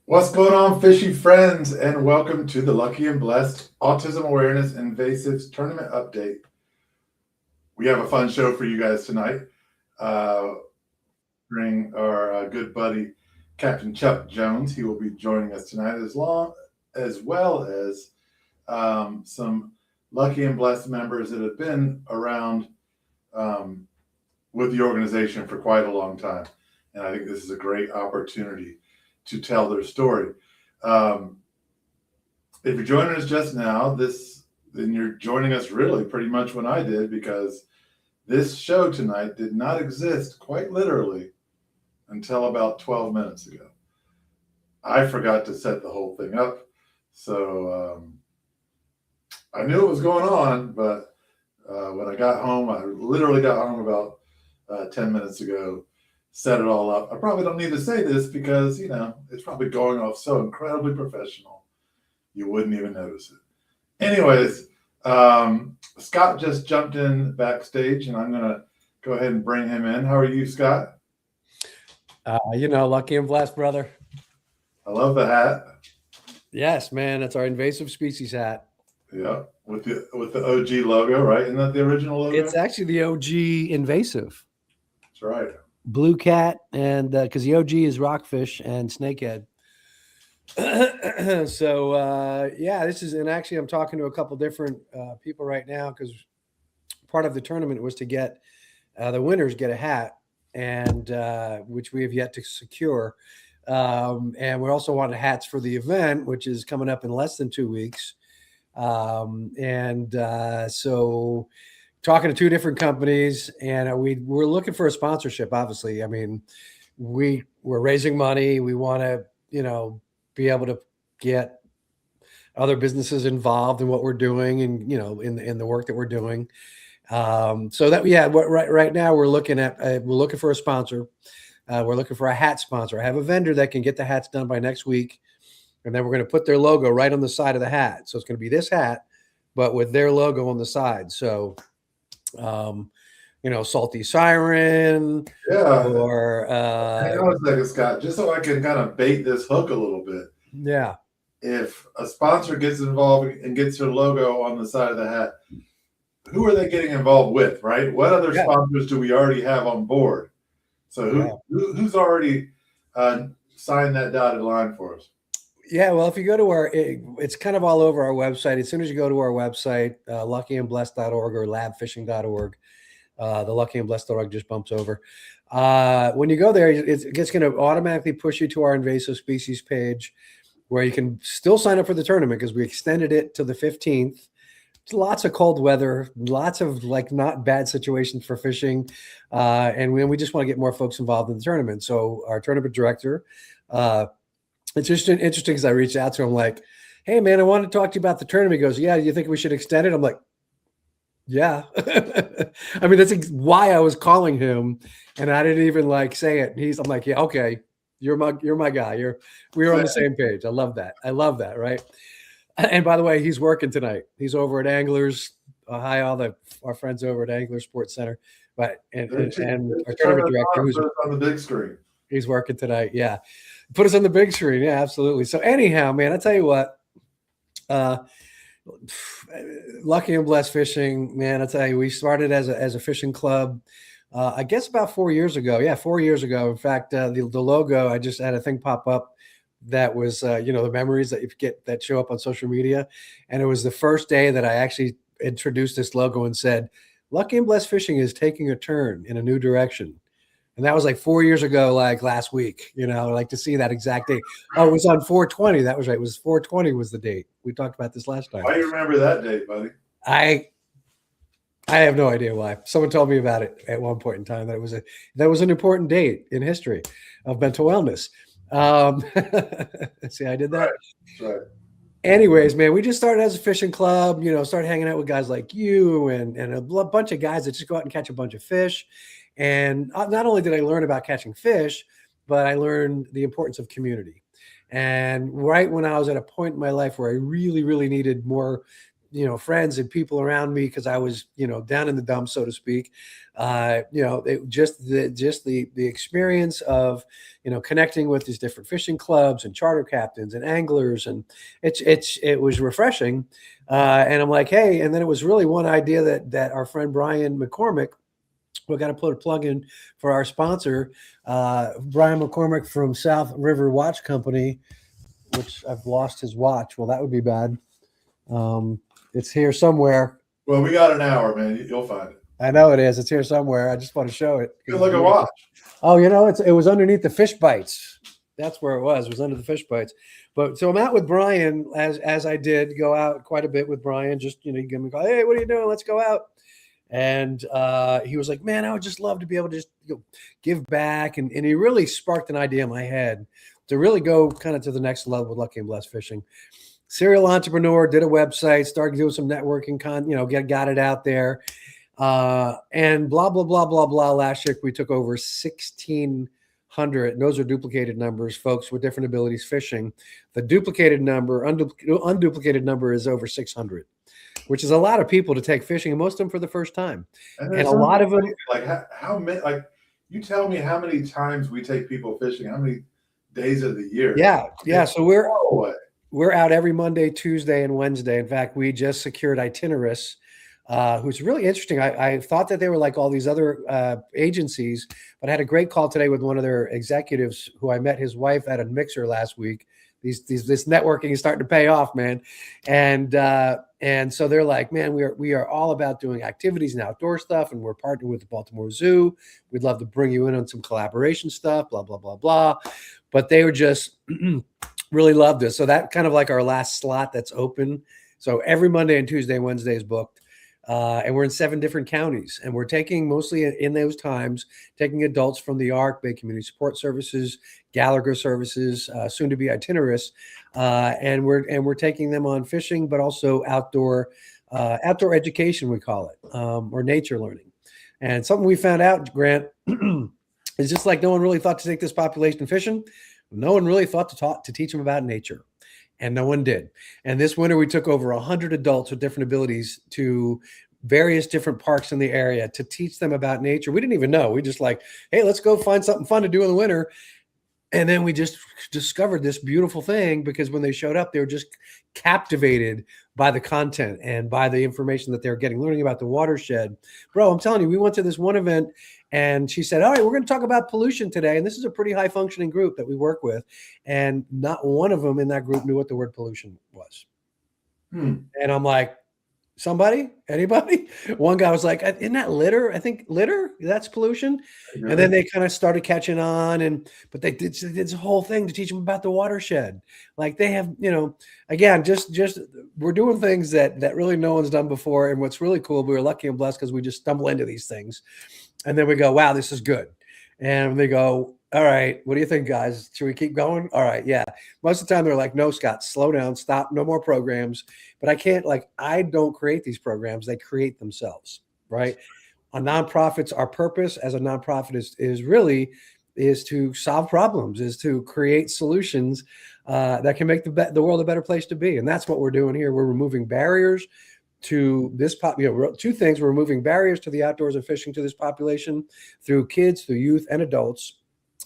What's going on, fishy friends, and welcome to the Lucky and Blessed Autism Awareness Invasives Tournament Update. We have a fun show for you guys tonight. Bring our good buddy, Captain Chuck Jones. He will be joining us tonight, as well as some Lucky and Blessed members that have been around with the organization for quite a long time. And I think this is a great opportunity to tell their story. If you're joining us just now, then you're joining us really pretty much when I did, because this show tonight did not exist quite literally until about 12 minutes ago. I forgot to set the whole thing up, so I knew it was going on, but when I got home, I literally got home about 10 minutes ago, set it all up. I probably don't need to say this because, it's probably going off so incredibly professional, you wouldn't even notice it. Anyways, Scott just jumped in backstage, and I'm going to go ahead and bring him in. How are you, Scott? Lucky and blessed, brother. I love the hat. Yes, man. It's our invasive species hat. Yeah, with the OG logo, right? Isn't that the original logo? It's actually the OG invasive. That's right. Blue cat, and because the OG is rockfish and snakehead. So this is, and actually I'm talking to a couple different people right now, because part of the tournament was to get the winners get a hat, and which we have yet to secure. And we also wanted hats for the event, which is coming up in less than 2 weeks. So talking to two different companies, and we're looking for a sponsorship. Obviously, I mean, we're raising money. We want to, be able to get other businesses involved in what we're doing, and in the work that we're doing. So that right now we're looking for a sponsor. We're looking for a hat sponsor. I have a vendor that can get the hats done by next week, and then we're going to put their logo right on the side of the hat. So it's going to be this hat, but with their logo on the side. So, Salty Siren. Yeah. Or hang on a second, Scott, just so I can kind of bait this hook a little bit. Yeah. If a sponsor gets involved and gets their logo on the side of the hat, who are they getting involved with, right? What other sponsors do we already have on board? So who's already signed that dotted line for us? Yeah, well, if you go to it's kind of all over our website. As soon as you go to our website, luckyandblessed.org or labfishing.org, the luckyandblessed.org just bumps over. When you go there, it's going to automatically push you to our invasive species page, where you can still sign up for the tournament, because we extended it to the 15th. It's lots of cold weather, lots of not bad situations for fishing. And we just want to get more folks involved in the tournament. So our tournament director, it's just interesting because I reached out to him like, hey, man, I want to talk to you about the tournament. He goes, yeah, you think we should extend it? I'm like, yeah. I mean, that's why I was calling him, and I didn't even say it. I'm like, yeah, okay. You're my guy. We were on the same page. I love that. Right. And by the way, he's working tonight. He's over at Anglers. Hi, our friends over at Anglers Sports Center. But and our tournament director, who's on the big screen. He's working tonight. Yeah. Put us on the big screen. Yeah, absolutely. So anyhow, man, I tell you what, Lucky and Blessed Fishing, man, I tell you, we started as a fishing club, I guess about 4 years ago. Yeah, 4 years ago. In fact, the logo, I just had a thing pop up that was, the memories that you get that show up on social media. And it was the first day that I actually introduced this logo and said, Lucky and Blessed Fishing is taking a turn in a new direction. And that was 4 years ago, last week, to see that exact date. Oh, it was on 4/20. That was right. It was 4/20 was the date. We talked about this last time. Why do you remember that date, buddy? I have no idea why. Someone told me about it at one point in time, that was an important date in history of mental wellness. See, I did that. Right. Anyways, man, we just started as a fishing club, started hanging out with guys like you and a bunch of guys that just go out and catch a bunch of fish. And not only did I learn about catching fish, but I learned the importance of community. And right when I was at a point in my life where I really, really needed more friends and people around me because I was, down in the dumps, so to speak. Just the experience of, connecting with these different fishing clubs and charter captains and anglers, and it was refreshing. And I'm like, hey, and then it was really one idea that our friend Brian McCormick. We're going to put a plug in for our sponsor, Brian McCormick from South River Watch Company, which I've lost his watch. Well, that would be bad. It's here somewhere. Well, we got an hour, man. You'll find it. I know it is. It's here somewhere. I just want to show it. Good looking watch. Oh, it was underneath the fish bites. That's where it was. It was under the fish bites. But so I'm out with Brian, as I did go out quite a bit with Brian. Just you give me a call. Hey, what are you doing? Let's go out. And he was like, man, I would just love to be able to just give back. And he really sparked an idea in my head to really go kind of to the next level with Lucky and Blessed Fishing. Serial entrepreneur, did a website, started doing some networking, got it out there. And blah, blah, blah, blah, blah. Last year, we took over 1,600. And those are duplicated numbers, folks with different abilities fishing. The duplicated number, unduplicated number is over 600. Which is a lot of people to take fishing, and most of them for the first time. And a lot of them, like how many, like you tell me how many times we take people fishing, how many days of the year? Yeah. So we're out every Monday, Tuesday, and Wednesday. In fact, we just secured Itineraries, who's really interesting. I thought that they were like all these other agencies, but I had a great call today with one of their executives who I met his wife at a mixer last week. This networking is starting to pay off, man. And so they're like, man, we are all about doing activities and outdoor stuff, and we're partnering with the Baltimore Zoo. We'd love to bring you in on some collaboration stuff, blah, blah, blah, blah. But they were just really loved this. So that kind of like our last slot that's open. So every Monday and Tuesday and Wednesday is booked. And we're in 7 different counties, and we're taking mostly in those times, taking adults from the ARC, Bay Community Support Services, Gallagher Services, soon to be Itineraries, and we're taking them on fishing, but also outdoor education, we call it, or nature learning. And something we found out, Grant, is just like no one really thought to take this population fishing. No one really thought to teach them about nature. And no one did. And this winter, we took over 100 adults with different abilities to various different parks in the area to teach them about nature. We didn't even know. We just like, hey, let's go find something fun to do in the winter. And then we just discovered this beautiful thing because when they showed up, they were just captivated by the content and by the information that they're getting, learning about the watershed. Bro, I'm telling you, we went to this one event and she said, all right, we're going to talk about pollution today. And this is a pretty high functioning group that we work with. And not one of them in that group knew what the word pollution was. And I'm like, anybody? One guy was like, isn't that litter? I think litter, that's pollution. Yeah. And then they kind of started catching on, but they did this whole thing to teach them about the watershed. Like they have, again, just we're doing things that really no one's done before. And what's really cool, we were lucky and blessed because we just stumble into these things. And then we go, wow, this is good. And they go, all right, what do you think, guys? Should we keep going? All right, yeah. Most of the time they're like, no, Scott, slow down, stop, no more programs. But I don't create these programs. They create themselves, right? A nonprofit's, our purpose as a nonprofit is to solve problems, is to create solutions that can make the world a better place to be. And that's what we're doing here. We're removing barriers to this two things. We're removing barriers to the outdoors and fishing to this population through kids, through youth and adults.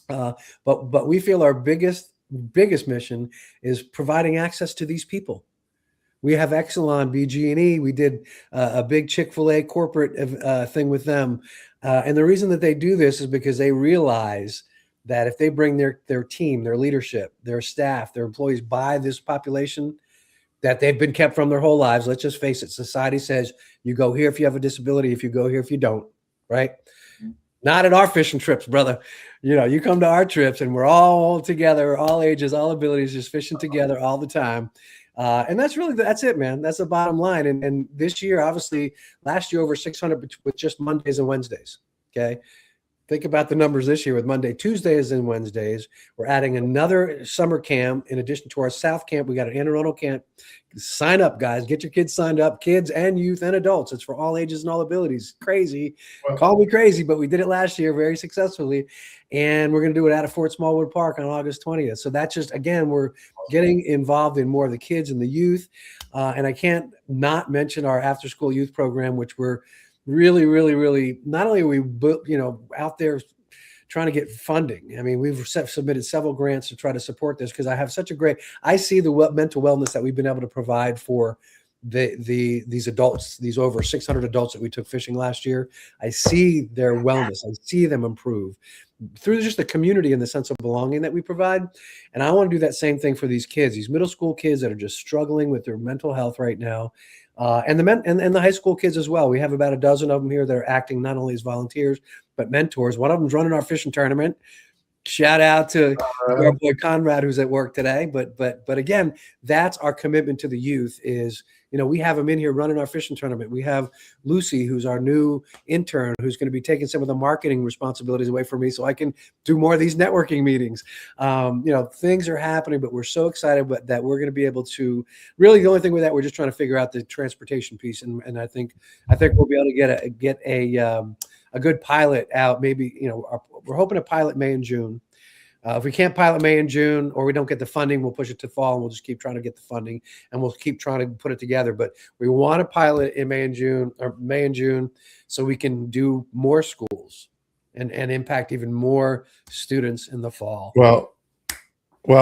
But we feel our biggest mission is providing access to these people. We have Exelon, BG&E. We did a big Chick-fil-A corporate thing with them. And the reason that they do this is because they realize that if they bring their team, their leadership, their staff, their employees by this population that they've been kept from their whole lives. Let's just face it. Society says you go here if you have a disability, if you go here if you don't, right? Not at our fishing trips, brother. You come to our trips and we're all together, all ages, all abilities, just fishing together all the time. And that's it, man. That's the bottom line. And this year, obviously, last year over 600 with just Mondays and Wednesdays. Okay. Think about the numbers this year with Monday, Tuesdays, and Wednesdays. We're adding another summer camp in addition to our South camp. We got an Anne Arundel camp. Sign up, guys. Get your kids signed up, kids and youth and adults. It's for all ages and all abilities. Crazy. Well, Call me crazy, but we did it last year very successfully. And we're going to do it out of Fort Smallwood Park on August 20th. So that's just, again, we're getting involved in more of the kids and the youth. And I can't not mention our after school youth program, which we're really, not only are we, out there trying to get funding. I mean, we've submitted several grants to try to support this because I have such a I see the mental wellness that we've been able to provide for these adults, these over 600 adults that we took fishing last year. I see their wellness. I see them improve through just the community and the sense of belonging that we provide. And I want to do that same thing for these kids, these middle school kids that are just struggling with their mental health right now. And the high school kids as well. We have about a dozen of them here that are acting not only as volunteers, but mentors. One of them's running our fishing tournament. Shout out to our boy Conrad, who's at work today. But again, that's our commitment to the youth is, we have them in here running our fishing tournament. We have Lucy, who's our new intern, who's going to be taking some of the marketing responsibilities away from me so I can do more of these networking meetings. Things are happening, but we're so excited that we're going to be able to really, the only thing with that, we're just trying to figure out the transportation piece. And I think we'll be able to get a good pilot out. Maybe, we're hoping to pilot May and June. If we can't pilot May and June, or we don't get the funding, we'll push it to fall, and we'll just keep trying to get the funding, and we'll keep trying to put it together. But we want to pilot in May and June, so we can do more schools and impact even more students in the fall. Well,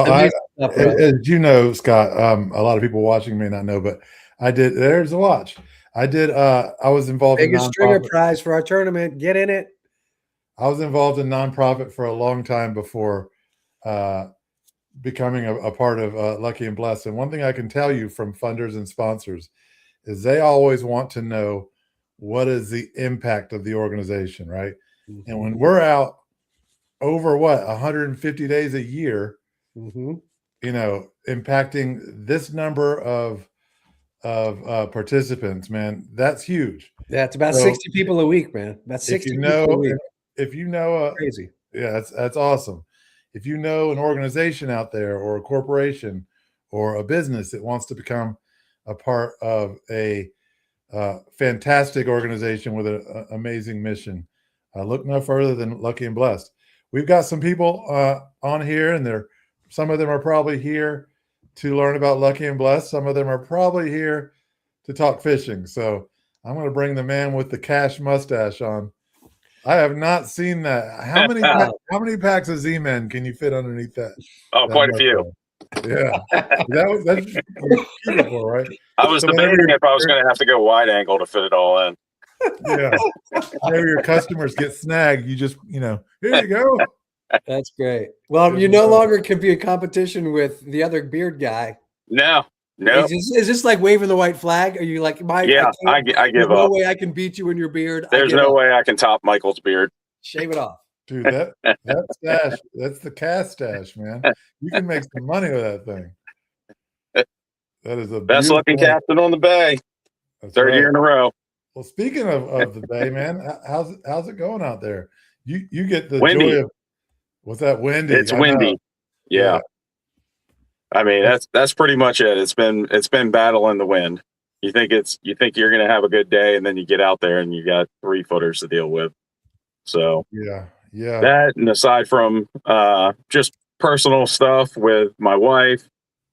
as you know, Scott, a lot of people watching may not know, but I did. There's a watch. I was involved in biggest stringer prize for our tournament. Get in it. I was involved in nonprofit for a long time before becoming a part of Lucky and Blessed. And one thing I can tell you from funders and sponsors is they always want to know what is the impact of the organization, right? Mm-hmm. And when we're out over 150 days a year, mm-hmm. Impacting this number of participants, man, that's huge. Yeah, it's about 60 people a week, man. About 60 people a week. If you know, crazy. Yeah, that's awesome. If you know an organization out there or a corporation or a business that wants to become a part of a fantastic organization with an amazing mission, look no further than Lucky and Blessed. We've got some people on here, and some of them are probably here to learn about Lucky and Blessed. Some of them are probably here to talk fishing. So I'm going to bring the man with the cash mustache on. I have not seen that. How many packs of Z-Men can you fit underneath that? Oh, quite a few. Yeah, that's beautiful, right? I was debating if I was going to have to go wide angle to fit it all in. Yeah, whenever your customers get snagged, you just here you go. That's great. Well, you no longer can be in competition with the other beard guy. No. Is this like waving the white flag? Are you like, Mike? Yeah, I give up. No way I can beat you in your beard. There's no way I can top Michael's beard. Shave it off. Dude, that stash, that's the cast stash, man. You can make some money with that thing. That is the best looking captain on the bay. That's Third year in a row. Well, speaking of the bay, man, how's it going out there? You get the windy. Joy of what's that? Windy. It's windy. Yeah. I mean, that's pretty much it. It's been battle in the wind. You think you're going to have a good day, and then you get out there and you got 3-footers to deal with. So yeah. That, and aside from just personal stuff with my wife,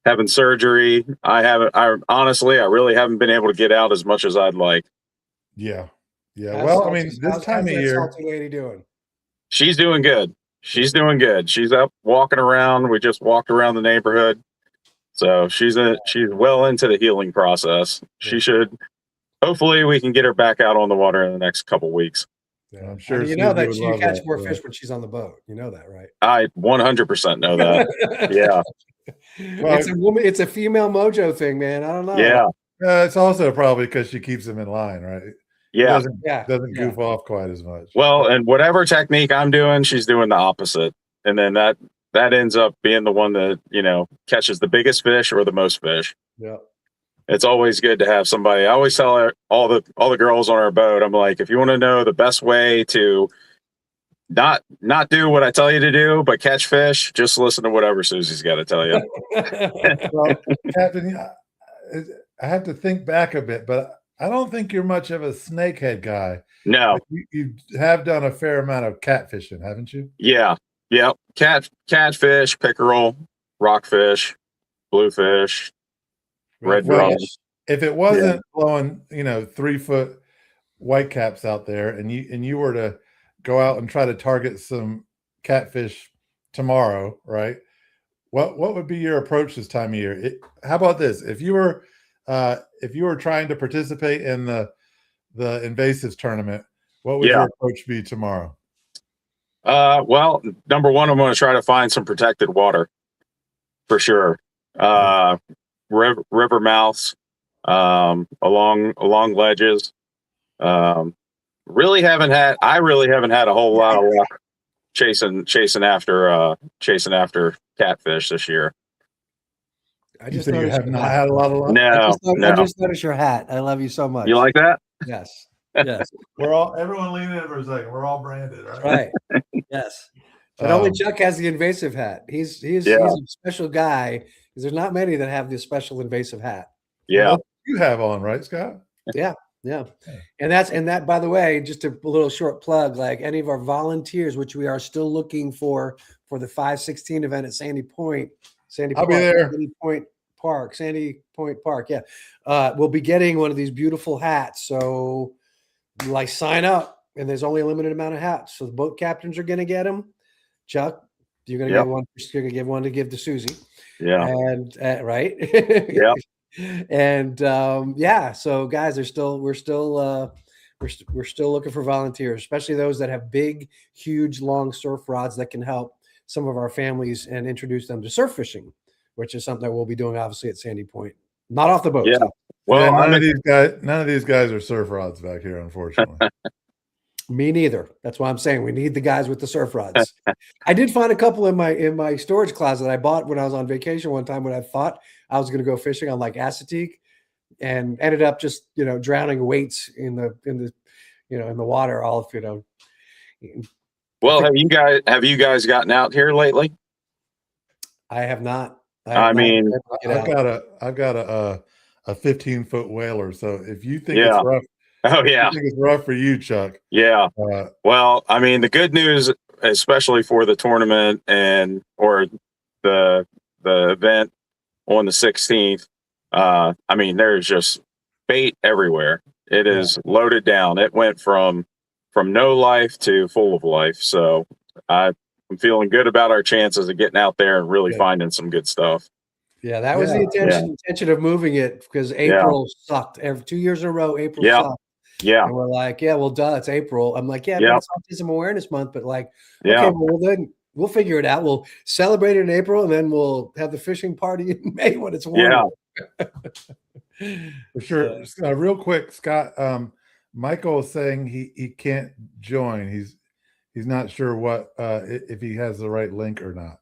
having surgery, I honestly really haven't been able to get out as much as I'd like. Yeah. Well, I mean, this time of year, salty lady doing? She's doing good. She's doing good. She's up walking around. We just walked around the neighborhood. So she's well into the healing process. She should, hopefully we can get her back out on the water in the next couple weeks. Yeah, I'm sure. You know that she catch more fish when she's on the boat. You know that, right? I 100% know that. Yeah. Well, it's a female mojo thing, man. I don't know. Yeah. It's also probably because she keeps them in line, right? Yeah. Doesn't goof off quite as much. Well, and whatever technique I'm doing, she's doing the opposite. And then that ends up being the one that, catches the biggest fish or the most fish. Yeah. It's always good to have somebody. I always tell all the girls on our boat, I'm like, if you want to know the best way to not do what I tell you to do, but catch fish. Just listen to whatever Susie's got to tell you. Well, Captain, I have to think back a bit, but I don't think you're much of a snakehead guy. No. But you have done a fair amount of catfishing, haven't you? Yeah. Yep. Catfish, pickerel, rockfish, bluefish, red Well, drum. if it wasn't blowing, 3-foot whitecaps out there, and you were to go out and try to target some catfish tomorrow, right? What would be your approach this time of year? How about this? If you were trying to participate in the Invasives tournament, what would your approach be tomorrow? Well, number one, I'm going to try to find some protected water for sure. River mouths, along ledges. I really haven't had a whole lot of luck chasing after catfish this year. I just you have not had a lot of luck. No, I just noticed your hat. I love you so much. You like that? Yes. Yes. Everyone lean in for a second. We're all branded, right? Right. Yes. But only Chuck has the invasive hat. He's a special guy because there's not many that have this special invasive hat. Yeah. Well, you have on, right, Scott? Yeah. Yeah. And that, by the way, just a little short plug, like any of our volunteers, which we are still looking for the 5/16 event at Sandy Point. I'll be there. Sandy Point Park. Yeah. We'll be getting one of these beautiful hats. So like sign up, and there's only a limited amount of hats. So the boat captains are going to get them. Chuck, you're going to get one. You're going to give one to give to Susie. Yeah. And right. Yeah. And so guys, we're still looking for volunteers, especially those that have big, huge, long surf rods that can help some of our families and introduce them to surf fishing, which is something that we'll be doing obviously at Sandy Point. Not off the boat. Yeah. Well, none of these guys are surf rods back here, unfortunately. Me neither. That's why I'm saying we need the guys with the surf rods. I did find a couple in my storage closet I bought when I was on vacation one time when I thought I was going to go fishing on Lake Assateague, and ended up just drowning weights in the water. Well, have you guys gotten out here lately? I have not. I've got a 15-foot whaler. So if you think it's rough. Oh yeah, I think it's rough for you, Chuck. Yeah. Well, I mean, the good news, especially for the tournament or the event on the 16th, I mean, there's just bait everywhere. It is loaded down. It went from no life to full of life. So I'm feeling good about our chances of getting out there and really finding some good stuff. Yeah, that was the intention of moving it, because April sucked. 2 years in a row, April sucked. Yeah. And we're like, well, duh, it's April. I'm like, but it's Autism Awareness Month. But like, okay, well, then we'll figure it out. We'll celebrate it in April, and then we'll have the fishing party in May when it's warm. Yeah. For sure. Real quick, Scott, Michael is saying he can't join. He's not sure if he has the right link or not.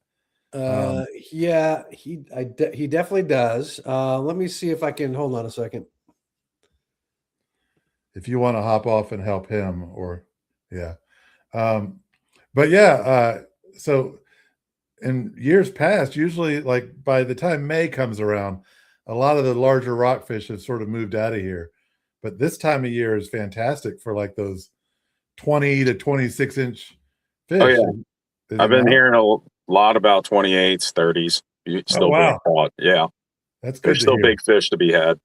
He definitely does. Let me see if I can hold on a second. If you want to hop off and help him, so in years past, usually like by the time May comes around, a lot of the larger rockfish have sort of moved out of here. But this time of year is fantastic for like those 20 to 26 inch fish. Oh yeah, I've been hearing a lot about 28s, 30s. Still being caught. Yeah, that's good. There's still big fish to be had.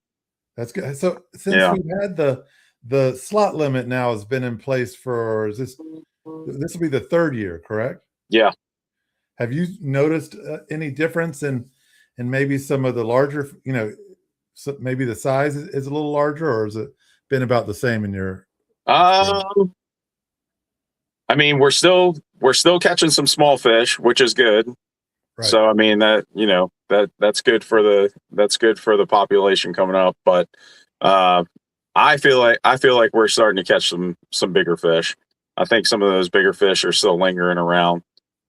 That's good. So since we've had the slot limit now has been in place for this will be the third year, correct? Yeah. Have you noticed any difference in maybe some of the larger, maybe the size is a little larger, or has it been about the same in your? I mean, we're still catching some small fish, which is good. Right. So I mean that's good for the population coming up, but I feel like we're starting to catch some bigger fish. I think some of those bigger fish are still lingering around.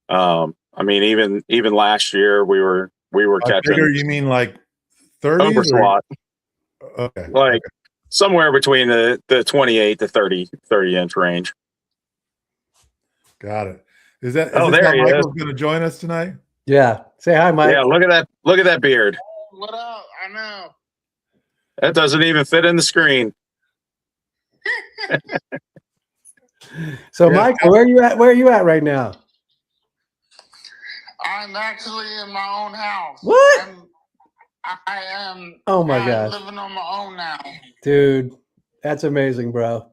I mean, even last year we were catching bigger. You mean like 30 over slot? Okay, like somewhere between the 28 to 30 inch range. Got it. Is this there how he is. Michael's going to join us tonight? Yeah. Say hi, Mike. Yeah, look at that. Look at that beard. What up? I know. That doesn't even fit in the screen. So, Yeah. Michael, where are you at right now? I'm actually in my own house. What? I am. Oh my I'm gosh, living on my own now. dude, that's amazing, bro.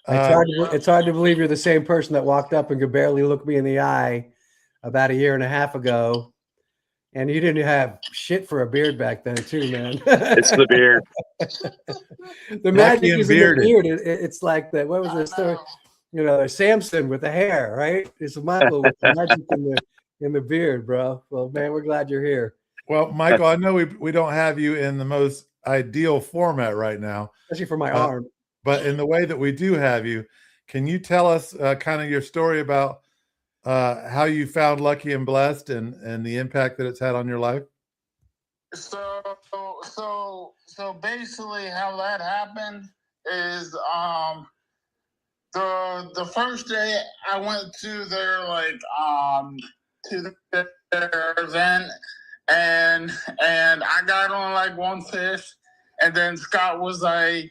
It's hard to believe you're the same person that walked up and could barely look me in the eye about a year and a half ago, and you didn't have shit for a beard back then, too, man. It's the beard. The magic and is in the bearded. beard. It's like that. What was the I story? know. You know, Samson with the hair, right? It's Michael with the magic in the beard, bro. Well, man, we're glad you're here. Well, Michael, I know we don't have you in the most ideal format right now, Especially for my arm. but in the way that we do have you, can you tell us kind of your story about how you found Lucky and Blessed and the impact that it's had on your life? So basically, how that happened is the first day I went to their their event, and I got on like one fish, and then Scott was like,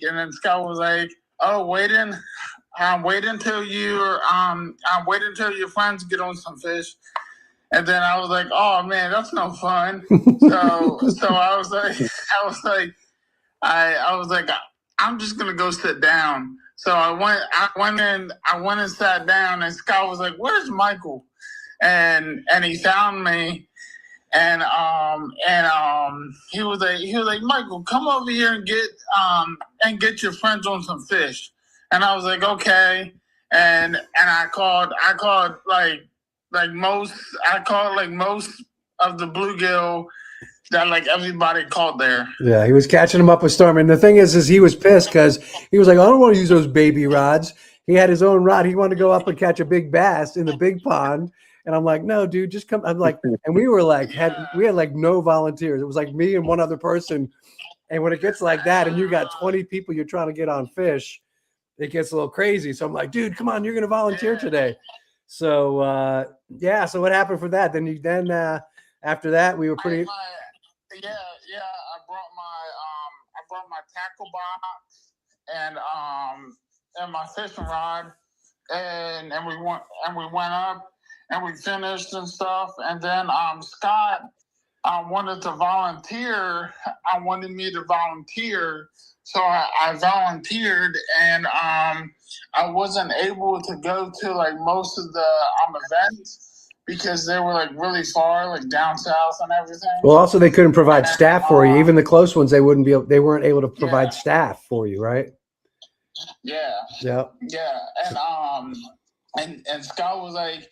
oh, wait until your friends get on some fish. And then I was like, oh man, that's no fun. So I was like, I'm just gonna go sit down. So I went and sat down, and Scott was like, where's Michael? And he found me, and he was like, Michael, come over here and get your friends on some fish. And I was like, okay. And I called most of the bluegill that like everybody caught there. Yeah, he was catching him up with Storm. And the thing is he was pissed because he was like, I don't want to use those baby rods. He had his own rod. He wanted to go up and catch a big bass in the big pond. And I'm like, no, dude, just come. I'm like, and we were like, we had like no volunteers. It was like me and one other person. And when it gets like that and you got 20 people you're trying to get on fish, it gets a little crazy. So I'm like, dude, come on, you're going to volunteer today. So, yeah. So what happened for that? Then after that, we were pretty. I brought my tackle box and my fishing rod, and we went up and we finished and stuff. And then Scott wanted to volunteer. I wanted me to volunteer, so I volunteered, and I wasn't able to go to like most of the events because they were like really far, like down south and everything. Well, also they couldn't provide staff for you. Even the close ones, they weren't able to provide staff for you, right? Yeah. Yeah. Yeah. And Scott was like,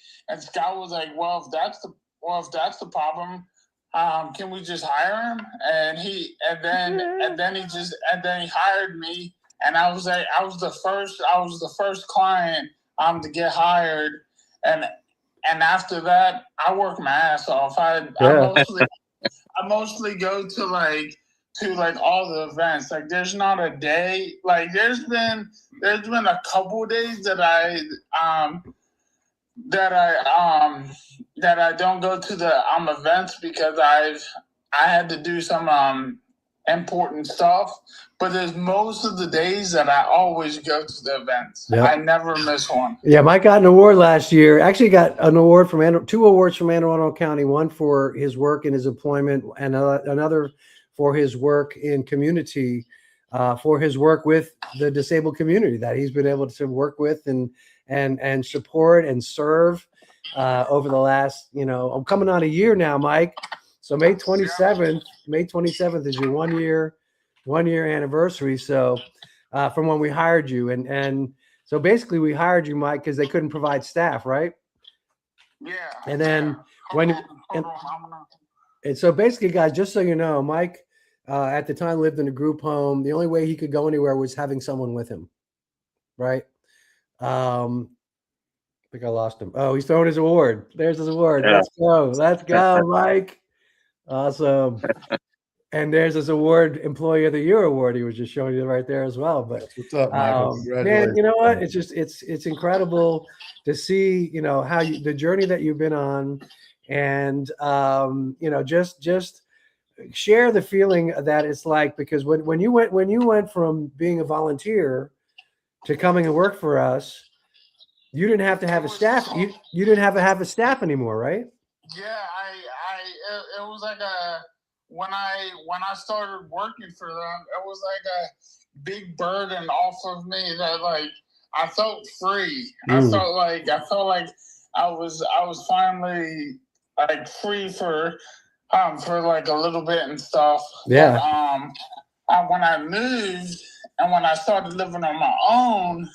well, if that's the problem, can we just hire him? And he hired me, and I was the first client to get hired, and after that I worked my ass off. I mostly go to all the events. Like there's not a day, like there's been a couple of days that I don't go to the events because I had to do some important stuff. But there's most of the days that I always go to the events. Yep. I never miss one. Yeah, Mike got an award last year. Actually got an award from two awards from Anne Arundel County, one for his work in his employment and another for his work in community, for his work with the disabled community that he's been able to work with and support and serve over the last, I'm coming on a year now, Mike. So May 27th is your one year anniversary. So from when we hired you, and so basically we hired you, Mike, because they couldn't provide staff, right? Yeah. And then and so basically, guys, just so you know, Mike at the time lived in a group home. The only way he could go anywhere was having someone with him, right? I think I lost him. Oh, he's throwing his award. There's his award. Yeah. Let's go, Mike. Awesome. And there's his award, Employee of the Year award. He was just showing you right there as well. But What's up, Michael? man, you know what? Congratulations. It's incredible to see, you know, how the journey that you've been on, and you know, just share the feeling that it's like, because when you went from being a volunteer to coming and work for us, you didn't have to have a staff. You didn't have to have a staff anymore, right? Yeah, it was like when I started working for them, it was like a big burden off of me that like I felt free. I felt like I was finally like free for like a little bit and stuff. Yeah. But, when I moved and when I started living on my own,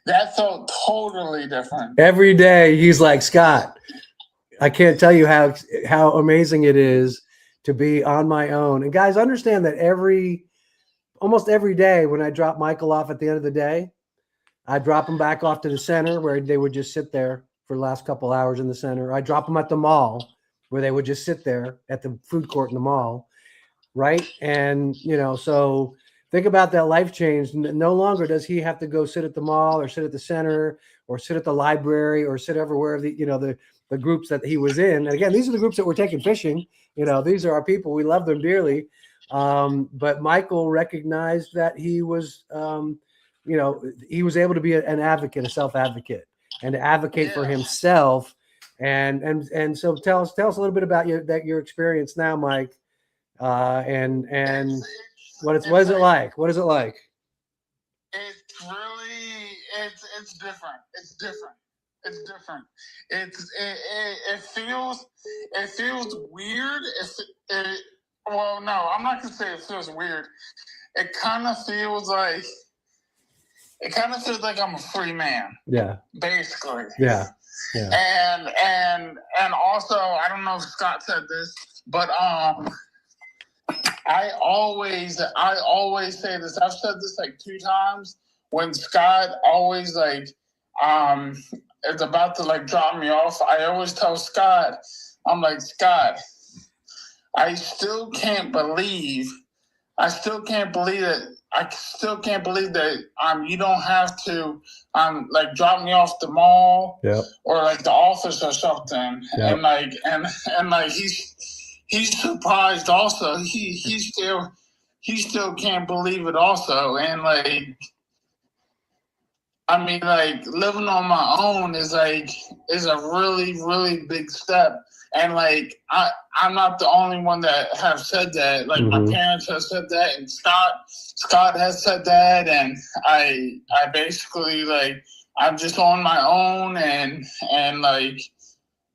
that felt totally different. Every day he's like, Scott, I can't tell you how amazing it is to be on my own. And guys, understand that almost every day when I drop Michael off at the end of the day, I drop him back off to the center where they would just sit there for the last couple hours in the center. I drop them at the mall where they would just sit there at the food court in the mall, right? And, you know, so think about that life change. No longer does he have to go sit at the mall or sit at the center or sit at the library or sit everywhere, the groups that he was in. And again, these are the groups that we're taking fishing. You know, these are our people. We love them dearly. But Michael recognized that he was, you know, he was able to be an advocate, a self-advocate, and to advocate for himself. And so tell us a little bit about your experience now, Mike. And what is it like? What is it like? It's really it's different. It's different. It's different. It feels weird. Well, no, I'm not gonna say it feels weird. It kind of feels like I'm a free man. Yeah. Basically. Yeah. Yeah. And also, I don't know if Scott said this, but I always say this. I've said this like 2 times. When Scott always like is about to like drop me off, I always tell Scott, I'm like, Scott, I still can't believe that you don't have to like drop me off the mall or like the office or something. Yep. And like he's surprised also. He still can't believe it also. And like, I mean, like living on my own is a really, really big step. And like, I'm not the only one that have said that. Like my parents have said that, and Scott has said that. And I basically like, I'm just on my own, and like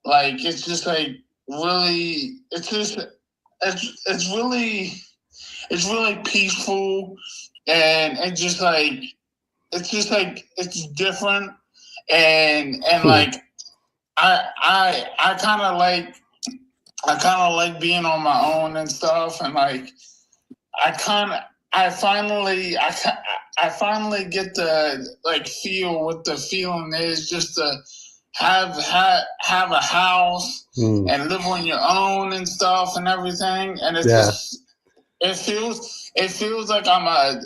it's just like really, it's really peaceful, and it's different, and like I kind of like being on my own and stuff, and like I finally get to like feel what the feeling is, just to have a house and live on your own and stuff and everything, and it's just it feels like I'm an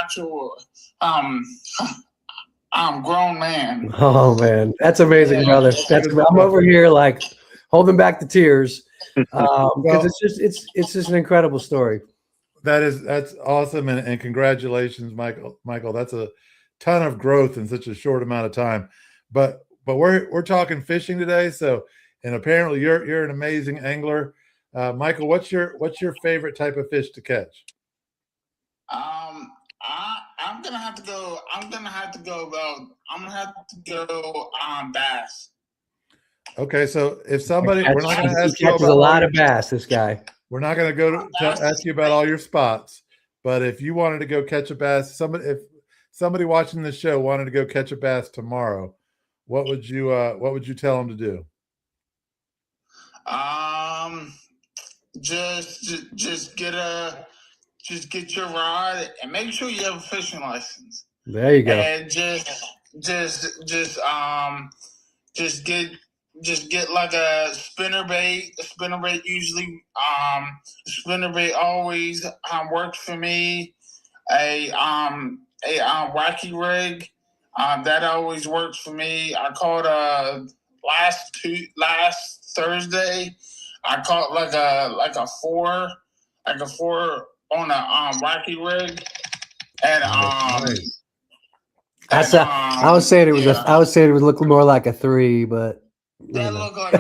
actual grown man. Oh man, that's amazing, brother. I'm over here like holding back the tears because it's just an incredible story. That's awesome, and congratulations, Michael. That's a ton of growth in such a short amount of time. But we're talking fishing today, so, and apparently you're an amazing angler. Michael, what's your favorite type of fish to catch? I'm gonna have to go bass. Okay, so if somebody, we're not going to ask you about a lot of bass. This guy. We're not going to go to ask you about all your spots, but if you wanted to go catch a bass, if somebody watching the show wanted to go catch a bass tomorrow, what would you tell them to do? Just get your rod and make sure you have a fishing license. There you go. And just just get like a spinnerbait. A spinnerbait usually, spinnerbait always works for me. A wacky rig, that always works for me. I caught last Thursday. I caught like a four on a wacky rig, and Nice. I was saying it was I was saying it would look more like a 3, but that looked like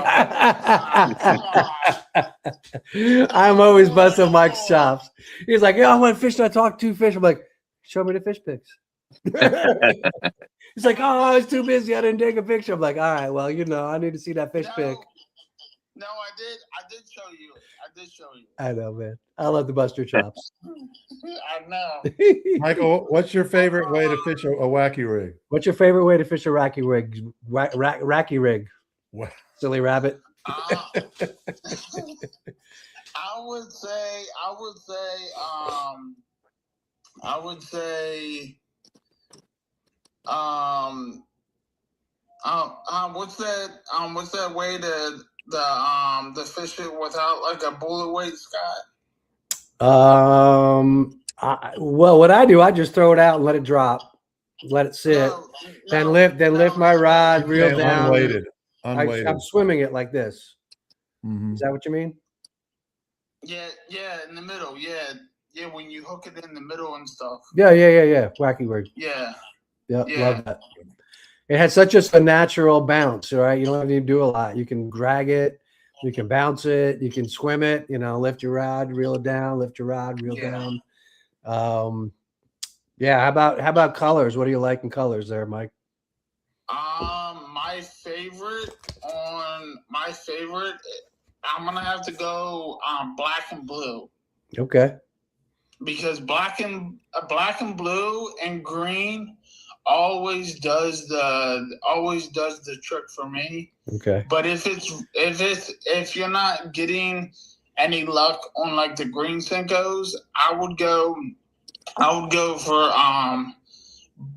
a I'm always busting Mike's chops. He's like, "Yeah, I went fishing. I talked 2 fish." I'm like, "Show me the fish pics." He's like, "Oh, I was too busy. I didn't take a picture." I'm like, "All right, well, I need to see that fish pic." No, I did show you it. I did show you. I know, man. I love the Buster chops. I know. Michael, what's your favorite way to fish a wacky rig? What's your favorite way to fish a racky rig? Racky rig. Wow. Silly rabbit. I would say, what's that way to fish it without like a bullet weight, Scott? Well, what I do, I just throw it out and let it drop, let it sit, then lift my rod, reel down. Unweighted. I'm swimming it like this. Mm-hmm. Is that what you mean? Yeah, in the middle, yeah, when you hook it in the middle and stuff. Yeah. Wacky rig. Yeah. Love that. It has such a natural bounce, right? You don't have to do a lot. You can drag it, you can bounce it, you can swim it. Lift your rod, reel it down. Lift your rod, reel down. How about colors? What do you like in colors there, Mike? My favorite, I'm gonna have to go black and blue. Okay. Because black and blue and green always does the trick for me. Okay. But if you're not getting any luck on like the green Senkos, I would go for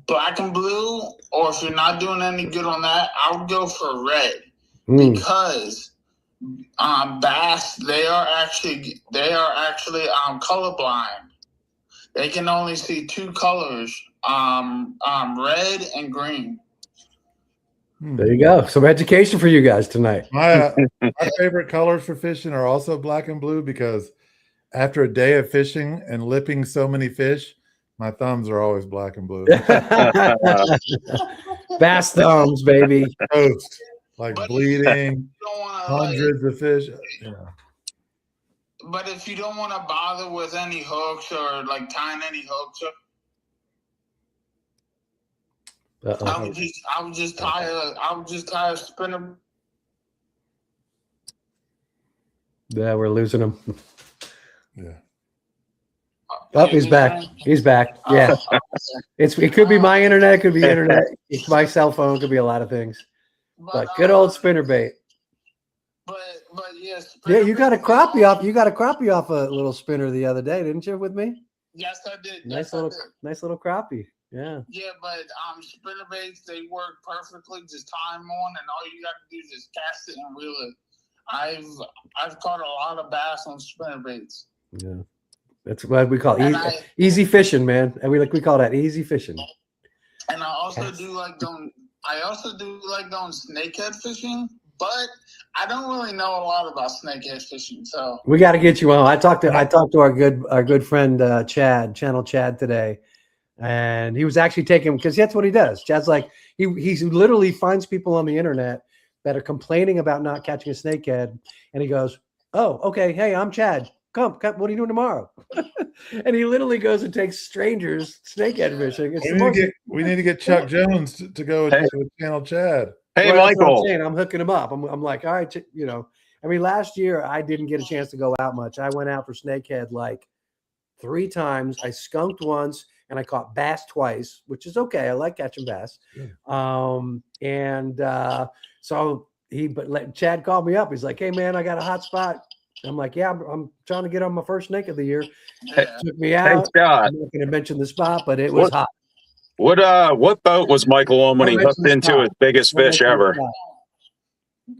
black and blue, or if you're not doing any good on that, I would go for red. Because bass, they are actually colorblind. They can only see 2 colors, red and green. There you go. Some education for you guys tonight. My favorite colors for fishing are also black and blue, because after a day of fishing and lipping so many fish, my thumbs are always black and blue. Bass thumbs, baby. Toast, like bleeding, hundreds of fish. Yeah. But if you don't want to bother with any hooks or like tying any hooks, I would just tie a spinner. Yeah, we're losing him. Yeah. Oh, he's back. He's back. Yeah. It could be my internet, it could be internet, it's my cell phone, it could be a lot of things. But good old spinnerbait. But yes. Yeah, you got a crappie off. You got a crappie off a little spinner the other day, didn't you? With me. Yes, I did. Nice little crappie. Yeah. Yeah, but spinnerbaits, they work perfectly. Just tie them on, and all you got to do is just cast it and reel it. I've caught a lot of bass on spinnerbaits. Yeah, that's what we call easy fishing, man. And we call that easy fishing. And I also do like going snakehead fishing, but I don't really know a lot about snakehead fishing. So we got to get you on. I talked to our good friend Channel Chad today, and he was actually taking, because that's what he does. Chad's like he literally finds people on the internet that are complaining about not catching a snakehead, and he goes, "Oh, okay, hey, I'm Chad. Come, what are you doing tomorrow?" And he literally goes and takes strangers snakehead fishing. We need to get Chuck Jones to go with Channel Chad. Hey, well, Michael. I'm hooking him up. I'm like, all right, I mean, last year I didn't get a chance to go out much. I went out for snakehead like 3 times. I skunked once, and I caught bass twice, which is okay. I like catching bass. Yeah. So Chad called me up. He's like, "Hey man, I got a hot spot." I'm like, "Yeah, I'm trying to get on my first snake of the year." Took me out. Thanks, God. I'm not going to mention the spot, but it was hot. What boat was Michael on when he hooked into his biggest fish ever?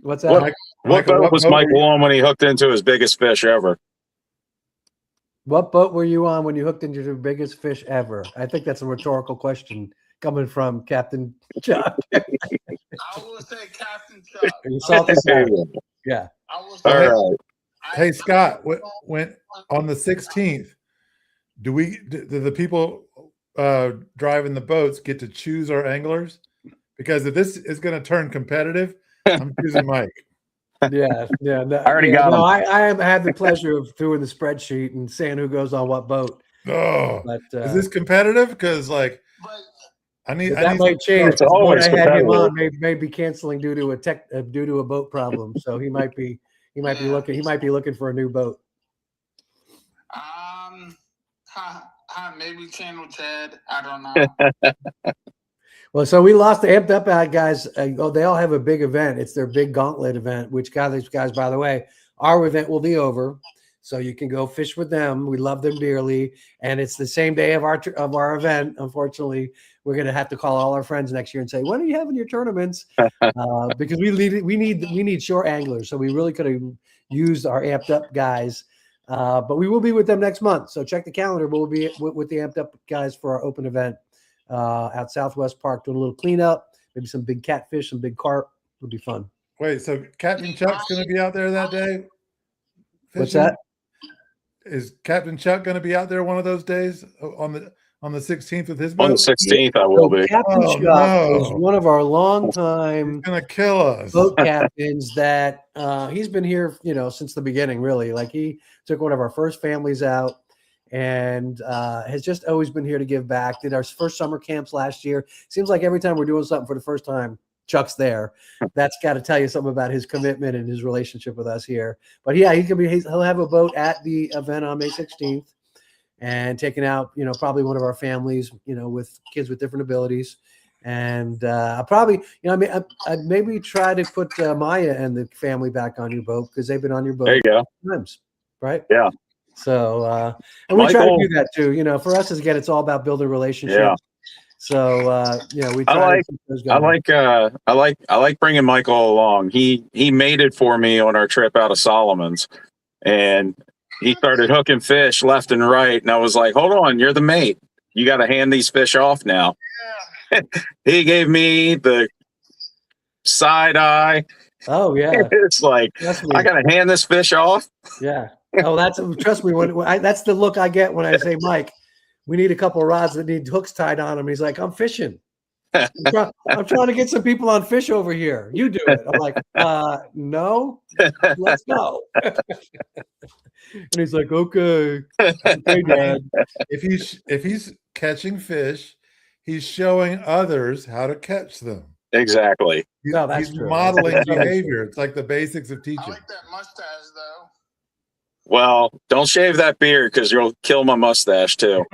What's that? What Michael, boat was boat were Michael you- on when he hooked into his biggest fish ever? What boat were you on when you hooked into your biggest fish ever? I think that's a rhetorical question coming from Captain Chuck. I will say Captain Chuck. You salty side. Yeah. I will All say, right. Hey Scott, when on the 16th, do the people driving the boats get to choose our anglers? Because if this is going to turn competitive, I'm choosing Mike. Yeah. No, I already got him. I have had the pleasure of doing the spreadsheet and saying who goes on what boat. Oh, But is this competitive? Because like but I need that some might change. It's The boat always I had him competitive. on may be canceling due to a boat problem. So he might be looking for a new boat. maybe Channel Chad. I don't know. Well, so we lost the Amped Up guys. They all have a big event. It's their big gauntlet event, which these guys, by the way, our event will be over. So you can go fish with them. We love them dearly. And it's the same day of our event. Unfortunately, we're going to have to call all our friends next year and say, when are you having your tournaments? Because we need shore anglers. So we really could have used our Amped Up guys. But we will be with them next month. So check the calendar. We'll be with the Amped Up guys for our open event out Southwest Park, doing a little cleanup, maybe some big catfish, some big carp. It'll be fun. wait, so Captain Chuck's going to be out there that day? What's fishing? that? Is Captain Chuck going to be out there one of those days on the 16th with his boat? On the 16th, I will be. Captain Oh, Chuck no. is one of our longtime He's going to kill us. boat captains that he's been here, since the beginning, really. Like he took one of our first families out and has just always been here to give back. Did our first summer camps last year. Seems like every time we're doing something for the first time, Chuck's there. That's got to tell you something about his commitment and his relationship with us here. But yeah, he'll have a boat at the event on May 16th and taking out, probably one of our families, with kids with different abilities. And I'll probably, I'd maybe try to put Maya and the family back on your boat because they've been on your boat There you go. times, right? Yeah. So, and we try to Michael- do that too. For us, again, it's all about building relationships. Yeah. So, we try to keep those going. I like bringing Michael along. He mated for me on our trip out of Solomon's, and he started hooking fish left and right. And I was like, "Hold on, you're the mate. You got to hand these fish off now." Yeah. He gave me the side eye. Oh yeah, It's like I got to hand this fish off. yeah. Oh, trust me. That's the look I get when I say, Mike, we need a couple of rods that need hooks tied on them. He's like, I'm fishing. I'm trying to get some people on fish over here. You do it. I'm like, no, let's go. And he's like, okay, Dad. If he's catching fish, he's showing others how to catch them. Exactly. No, that's He's true. modeling That's true. behavior. It's like the basics of I teaching. like that mustache though. Well, don't shave that beard because you'll kill my mustache too.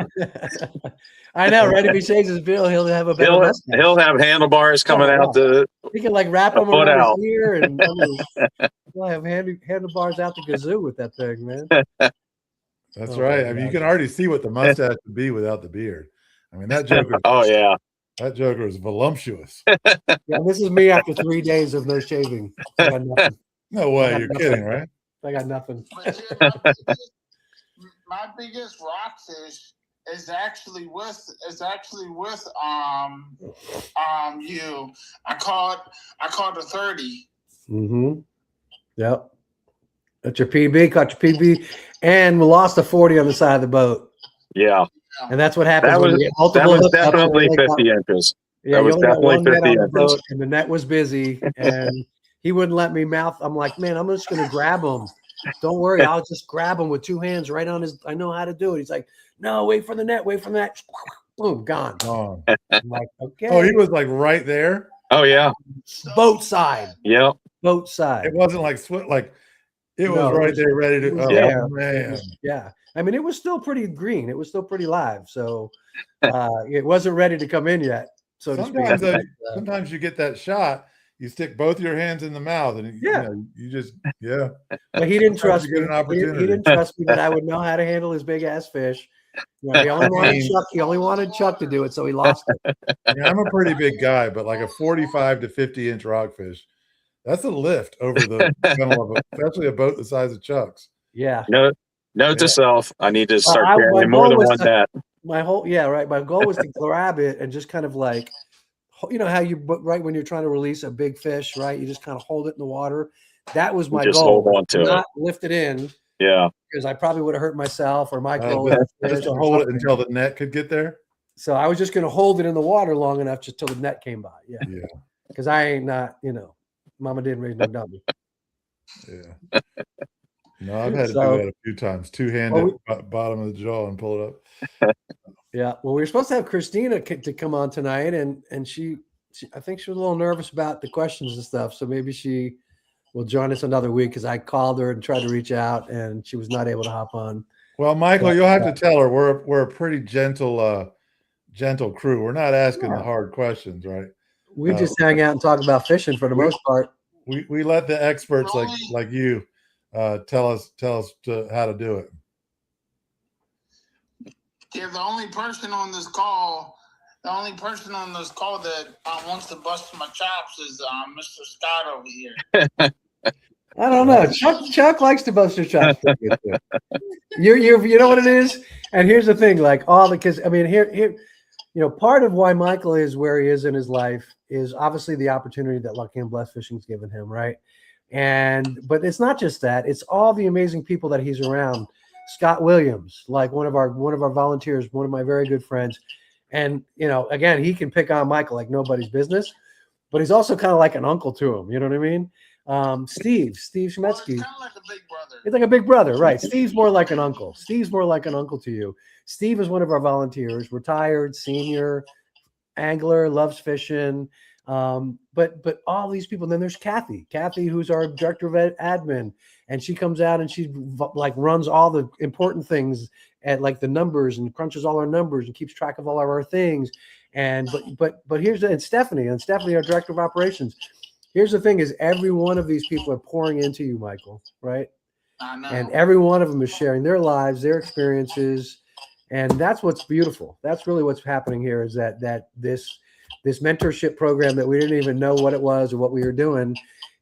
I know, right? If he shaves his bill, he'll have a better mustache. He'll have handlebars coming out the He can like wrap them foot around out. his ear, and he'll have handlebars out the kazoo with that thing, man. That's Oh, right. my I mean, you God. can already see what the mustache would be without the beard. I mean, that joker. Oh yeah. That joker is voluptuous. Yeah, this is me after 3 days of no shaving. I got nothing. No way. You're kidding, right? I got nothing. But yeah, my biggest rockfish is actually with you. I caught a 30. Mm-hmm. Yep. That's your PB. Caught your PB, and we lost a 40 on the side of the boat. Yeah. And that's what happens That when was you get multiple that was hookups. definitely You only got- 50 inches. Yeah, That you was only got definitely one net 50 on the inches. boat, and the net was busy, and he wouldn't let me mouth. I'm like, man, I'm just gonna grab him. Don't worry, I'll just grab him with two hands right on his. I know how to do it. He's like, no, wait for the net, wait for the net. Boom, gone. Oh, I'm like, okay. oh, he was like right there. Oh yeah. Boat side, Yep. boat side. It wasn't like it was No, it right was- there, ready it to. was Oh there. man. Yeah, I mean, it was still pretty green. It was still pretty live. So it wasn't ready to come in yet. So to speak. Sometimes, though, But, sometimes you get that shot. You stick both your hands in the mouth, and Yeah. you just yeah. but he didn't Sometimes trust you get me. an He opportunity. didn't trust me that I would know how to handle his big ass fish. He only wanted Chuck. He only wanted Chuck to do it, so he lost it. I mean, I'm a pretty big guy, but like a 45 to 50 inch rockfish, That's a lift over the funnel of especially a boat the size of Chuck's. Yeah. Note to self: I need to start my carrying more goal than was one net. My goal was to grab it and just kind of like, you know how right when you're trying to release a big fish, right? You just kind of hold it in the water. That was my Just goal. hold on to it. Not lift it in. Yeah. Because I probably would have hurt myself or Michael. Just to hold it until the net could get there. So I was just going to hold it in the water long enough just till the net came by. Yeah. Because I ain't not, Mama didn't raise no dummy. Yeah. No, I've had to do that a few times. Two-handed bottom of the jaw and pull it up. Yeah. Well, we were supposed to have Christina to come on tonight, and she I think she was a little nervous about the questions and stuff. So maybe she will join us another week, because I called her and tried to reach out, and she was not able to hop on. Well, Michael, you'll have to tell her we're a pretty gentle crew. We're not asking the hard questions, right? We just hang out and talk about fishing for the most part. We let the experts like you tell us how to do it. Yeah, the only person on this call that wants to bust my chops is Mr. Scott over here. I don't know. Chuck likes to bust your chops. You know what it is? And here's the thing, because I mean, here, part of why Michael is where he is in his life is obviously the opportunity that Lucky and Blessed Fishing's given him, right? But it's not just that; it's all the amazing people that he's around. Scott Williams, like one of our volunteers, one of my very good friends, and again, he can pick on Michael like nobody's business, but he's also kind of like an uncle to him. You know what I mean? Steve Schmetzky. Well, it's kind of like a big brother. It's like a big brother, right? Steve's more like an uncle. Steve's more like an uncle to you. Steve is one of our volunteers, retired, senior, angler, loves fishing. But all these people. Then there's Kathy, who's our director of admin, and she comes out and she runs all the important things at like the numbers and crunches all our numbers and keeps track of all of our things. And but here's Stephanie, our director of operations. Here's the thing: is every one of these people are pouring into you, Michael, right? I know. And every one of them is sharing their lives, their experiences, and that's what's beautiful. That's really what's happening here. Is that this mentorship program that we didn't even know what it was or what we were doing.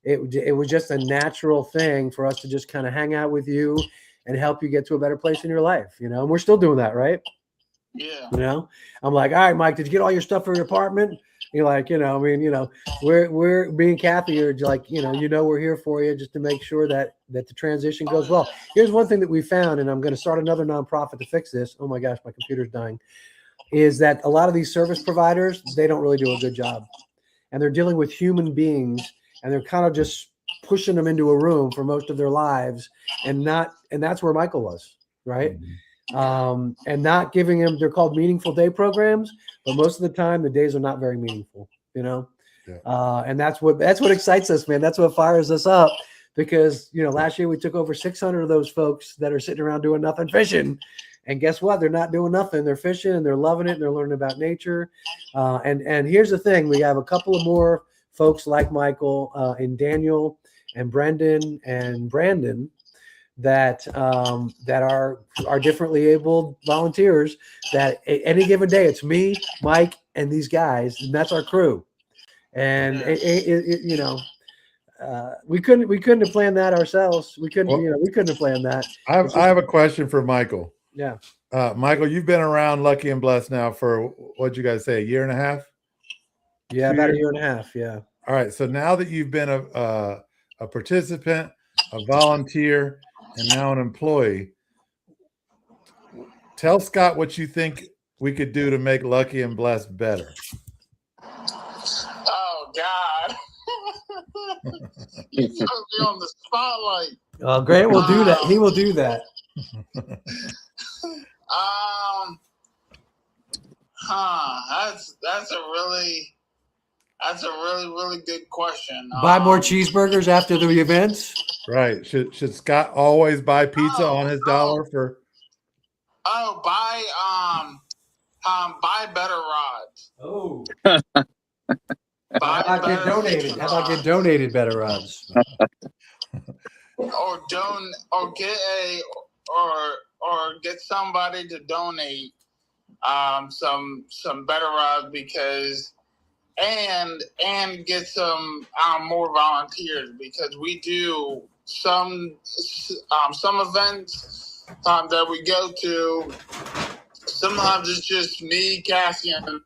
It was just a natural thing for us to just kind of hang out with you and help you get to a better place in your life. And we're still doing that, right? Yeah. I'm like, all right, Mike, did you get all your stuff for your apartment? You're like, we're me and Kathy are like, we're here for you just to make sure that the transition goes well. Here's one thing that we found, and I'm going to start another nonprofit to fix this. Oh my gosh, my computer's dying. Is that a lot of these service providers, they don't really do a good job, and they're dealing with human beings, and they're kind of just pushing them into a room for most of their lives, and that's where Michael was, right? Mm-hmm. And not giving them, they're called meaningful day programs, but most of the time the days are not very meaningful, Yeah. And that's what excites us, man. That's what fires us up, because, last year we took over 600 of those folks that are sitting around doing nothing fishing. And guess what? They're not doing nothing. They're fishing and they're loving it. And they're learning about nature. And here's the thing. We have a couple of more folks like Michael and Daniel and Brendan and Brandon that are differently abled volunteers that any given day, it's me, Mike, and these guys, and that's our crew. And we couldn't have planned that ourselves. We couldn't have planned that. I have a question for Michael. Yeah. Michael, you've been around Lucky and Blessed now for, what'd you guys say, a year and a half? Yeah, about a year and a half. Yeah. All right. So now that you've been a participant, a volunteer, and now an employee, tell Scott what you think we could do to make Lucky and Blessed better. Oh God. He's gonna be on the spotlight. Oh, Grant will do that. He will do that. That's a really good question. Buy more cheeseburgers after the events. Right. Should Scott always buy pizza on his dollar for? Oh, buy better rods. Oh. How about get donated better rods? or get somebody to donate some better rods, because and get some more volunteers, because we do some events that we go to. Sometimes it's just me, Cassie, and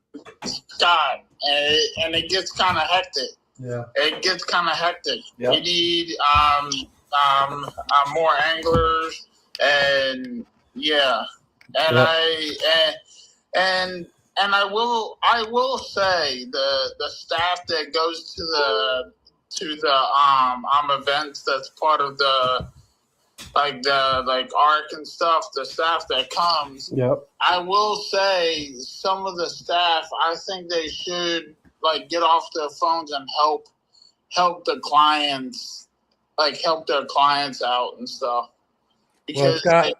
Scott, and it gets kind of hectic. Yeah. It gets kind of hectic. Yep. We need more anglers, and yeah, and Yep. I will say the staff that goes to the events, that's part of the ARC and stuff, the staff that comes. Yep. I will say some of the staff, I think they should get off their phones and help the clients, help their clients out and stuff. Because Scott,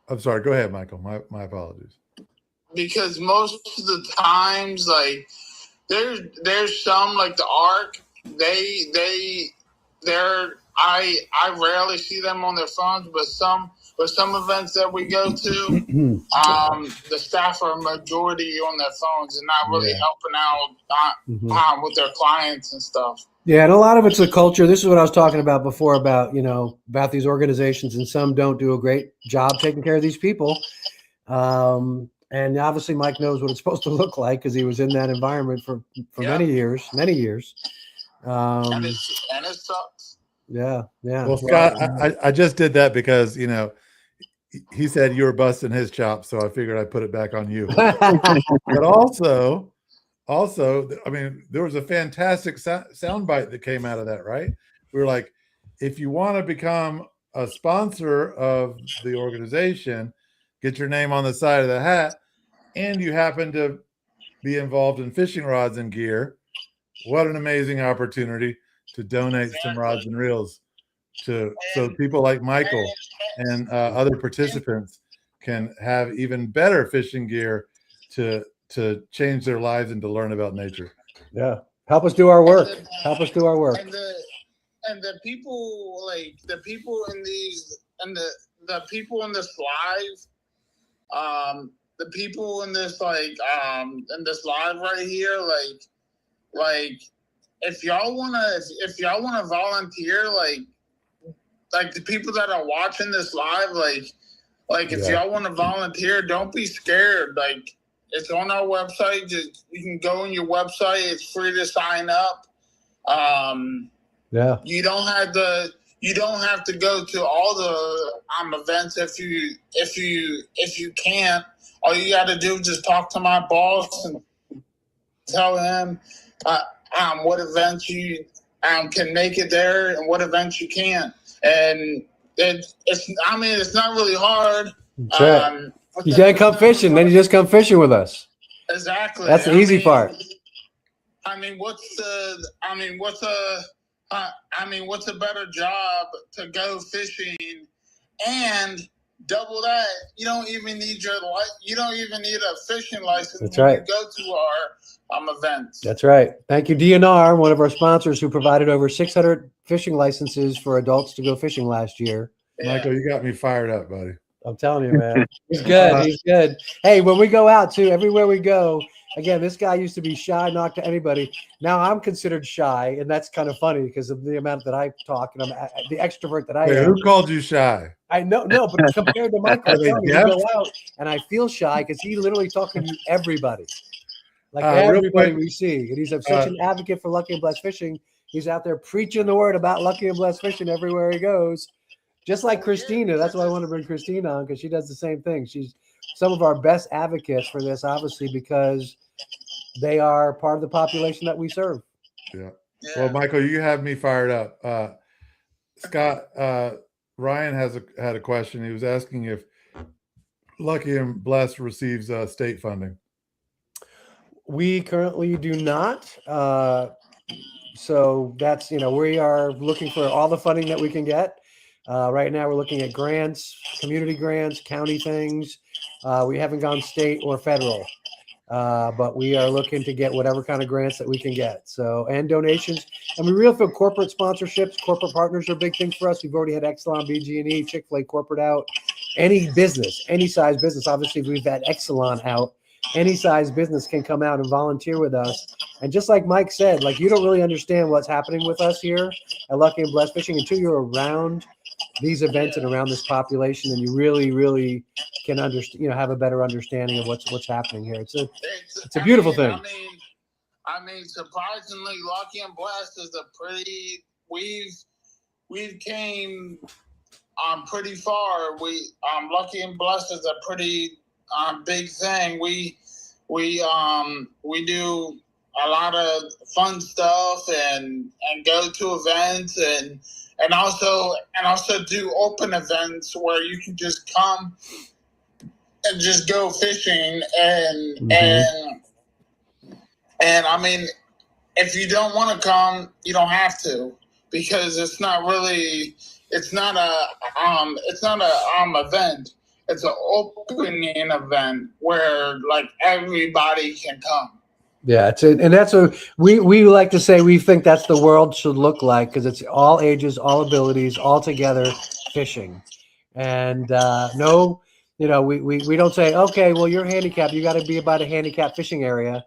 I'm sorry. Go ahead, Michael. My apologies. Because most of the times, there's some the ARC, I rarely see them on their phones, but some events that we go to, the staff are majority on their phones and not really helping out with their clients and stuff. Yeah, and a lot of it's the culture. This is what I was talking about before about these organizations, and some don't do a great job taking care of these people. And obviously Mike knows what it's supposed to look like because he was in that environment for many years. And it sucks. Yeah. Well, Scott, I just did that because, he said you were busting his chops, so I figured I'd put it back on you. But also, I mean, there was a fantastic soundbite that came out of that, right? We were like, if you want to become a sponsor of the organization, get your name on the side of the hat, and you happen to be involved in fishing rods and gear, what an amazing opportunity to donate some rods and reels so people like Michael and other participants can have even better fishing gear to change their lives and to learn about nature. Yeah. Help us do our work. And the people the people in these and the people in this live, the people in this in this live right here, if y'all wanna volunteer, the people that are watching this live, if y'all want to volunteer, don't be scared. It's on our website. You can go on your website. It's free to sign up. You don't have to go to all the events if you can't. All you got to do is just talk to my boss and tell him what events you can make it there and what events you can't. And it's not really hard. You can't come fishing, then you just come fishing with us. Exactly. That's the easy part. What's a better job to go fishing and double that? You don't even need a fishing license. That's right. You go to our events. That's right. Thank you, DNR, one of our sponsors who provided over 600 fishing licenses for adults to go fishing last year. Yeah. Michael, you got me fired up, buddy. I'm telling you, man. He's good. He's good. Hey, when we go out too, everywhere we go, again, this guy used to be shy, not to anybody. Now I'm considered shy, and that's kind of funny because of the amount that I talk and I'm the extrovert that I am. Who called you shy? I know, no, but compared to Michael, we go out and I feel shy because he literally talking to everybody. Everybody we see. And he's such an advocate for Lucky and Blessed Fishing. He's out there preaching the word about Lucky and Blessed Fishing everywhere he goes. Just like Christina. That's why I want to bring Christina on, because she does the same thing. She's some of our best advocates for this, obviously, because they are part of the population that we serve. Yeah. Well, Michael, you have me fired up. Scott, Ryan had a question. He was asking if Lucky and Blessed receives state funding. We currently do not. So that's, we are looking for all the funding that we can get. Right now we're looking at grants, community grants, county things. We haven't gone state or federal, but we are looking to get whatever kind of grants that we can get. So, and donations. And we really feel corporate sponsorships, corporate partners are big things for us. We've already had Exelon, BG&E, Chick-fil-A corporate out. Any business, any size business. Obviously, we've had Exelon out. any size business can come out and volunteer with us. And just like Mike said, like, you don't really understand what's happening with us here at Lucky and Blessed Fishing until you're around these events and around this population, and you really, really can understand, have a better understanding of what's happening here. It's a beautiful thing. I mean, surprisingly, Lucky and Blessed is we've came pretty far. Lucky and Blessed is a pretty big thing. We do a lot of fun stuff and go to events and also do open events where you can just come and just go fishing and I mean, if you don't want to come, you don't have to, because it's not a event. It's an opening event where like everybody can come. Yeah, and that's what we like to say. We think that's the world should look like, because it's all ages, all abilities, all together fishing. And no, we don't say, okay, well, you're handicapped, you got to be about a handicapped fishing area.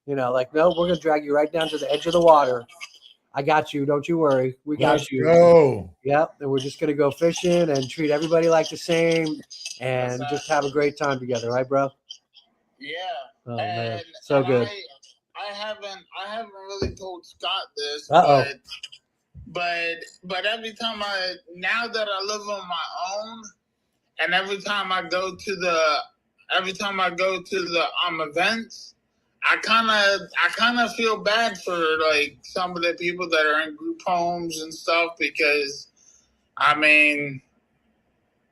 Like, no, we're gonna drag you right down to the edge of the water. I got you. Don't you worry. We got Let's you. go. Yep. And we're just gonna go fishing and treat everybody like the same, and just have a great time together, right, bro? Yeah. Oh man, so good. I haven't really told Scott this, but every time now that I live on my own, and every time I go to the events, I kind of feel bad for like some of the people that are in group homes and stuff, because I mean,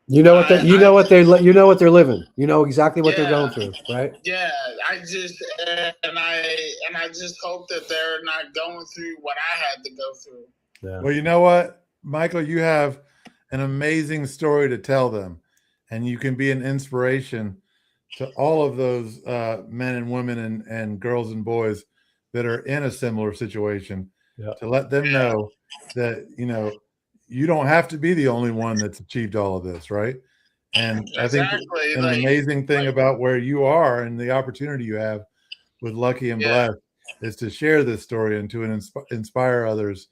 you know what they're living. You know exactly what they're going through, right? Yeah, I just hope that they're not going through what I had to go through. Yeah. Well, you know what, Michael, you have an amazing story to tell them, and you can be an inspiration to all of those men and women and girls and boys that are in a similar situation, to let them know that, you don't have to be the only one that's achieved all of this, right? And I think an amazing thing about where you are and the opportunity you have with Lucky and Blessed is to share this story and to inspire others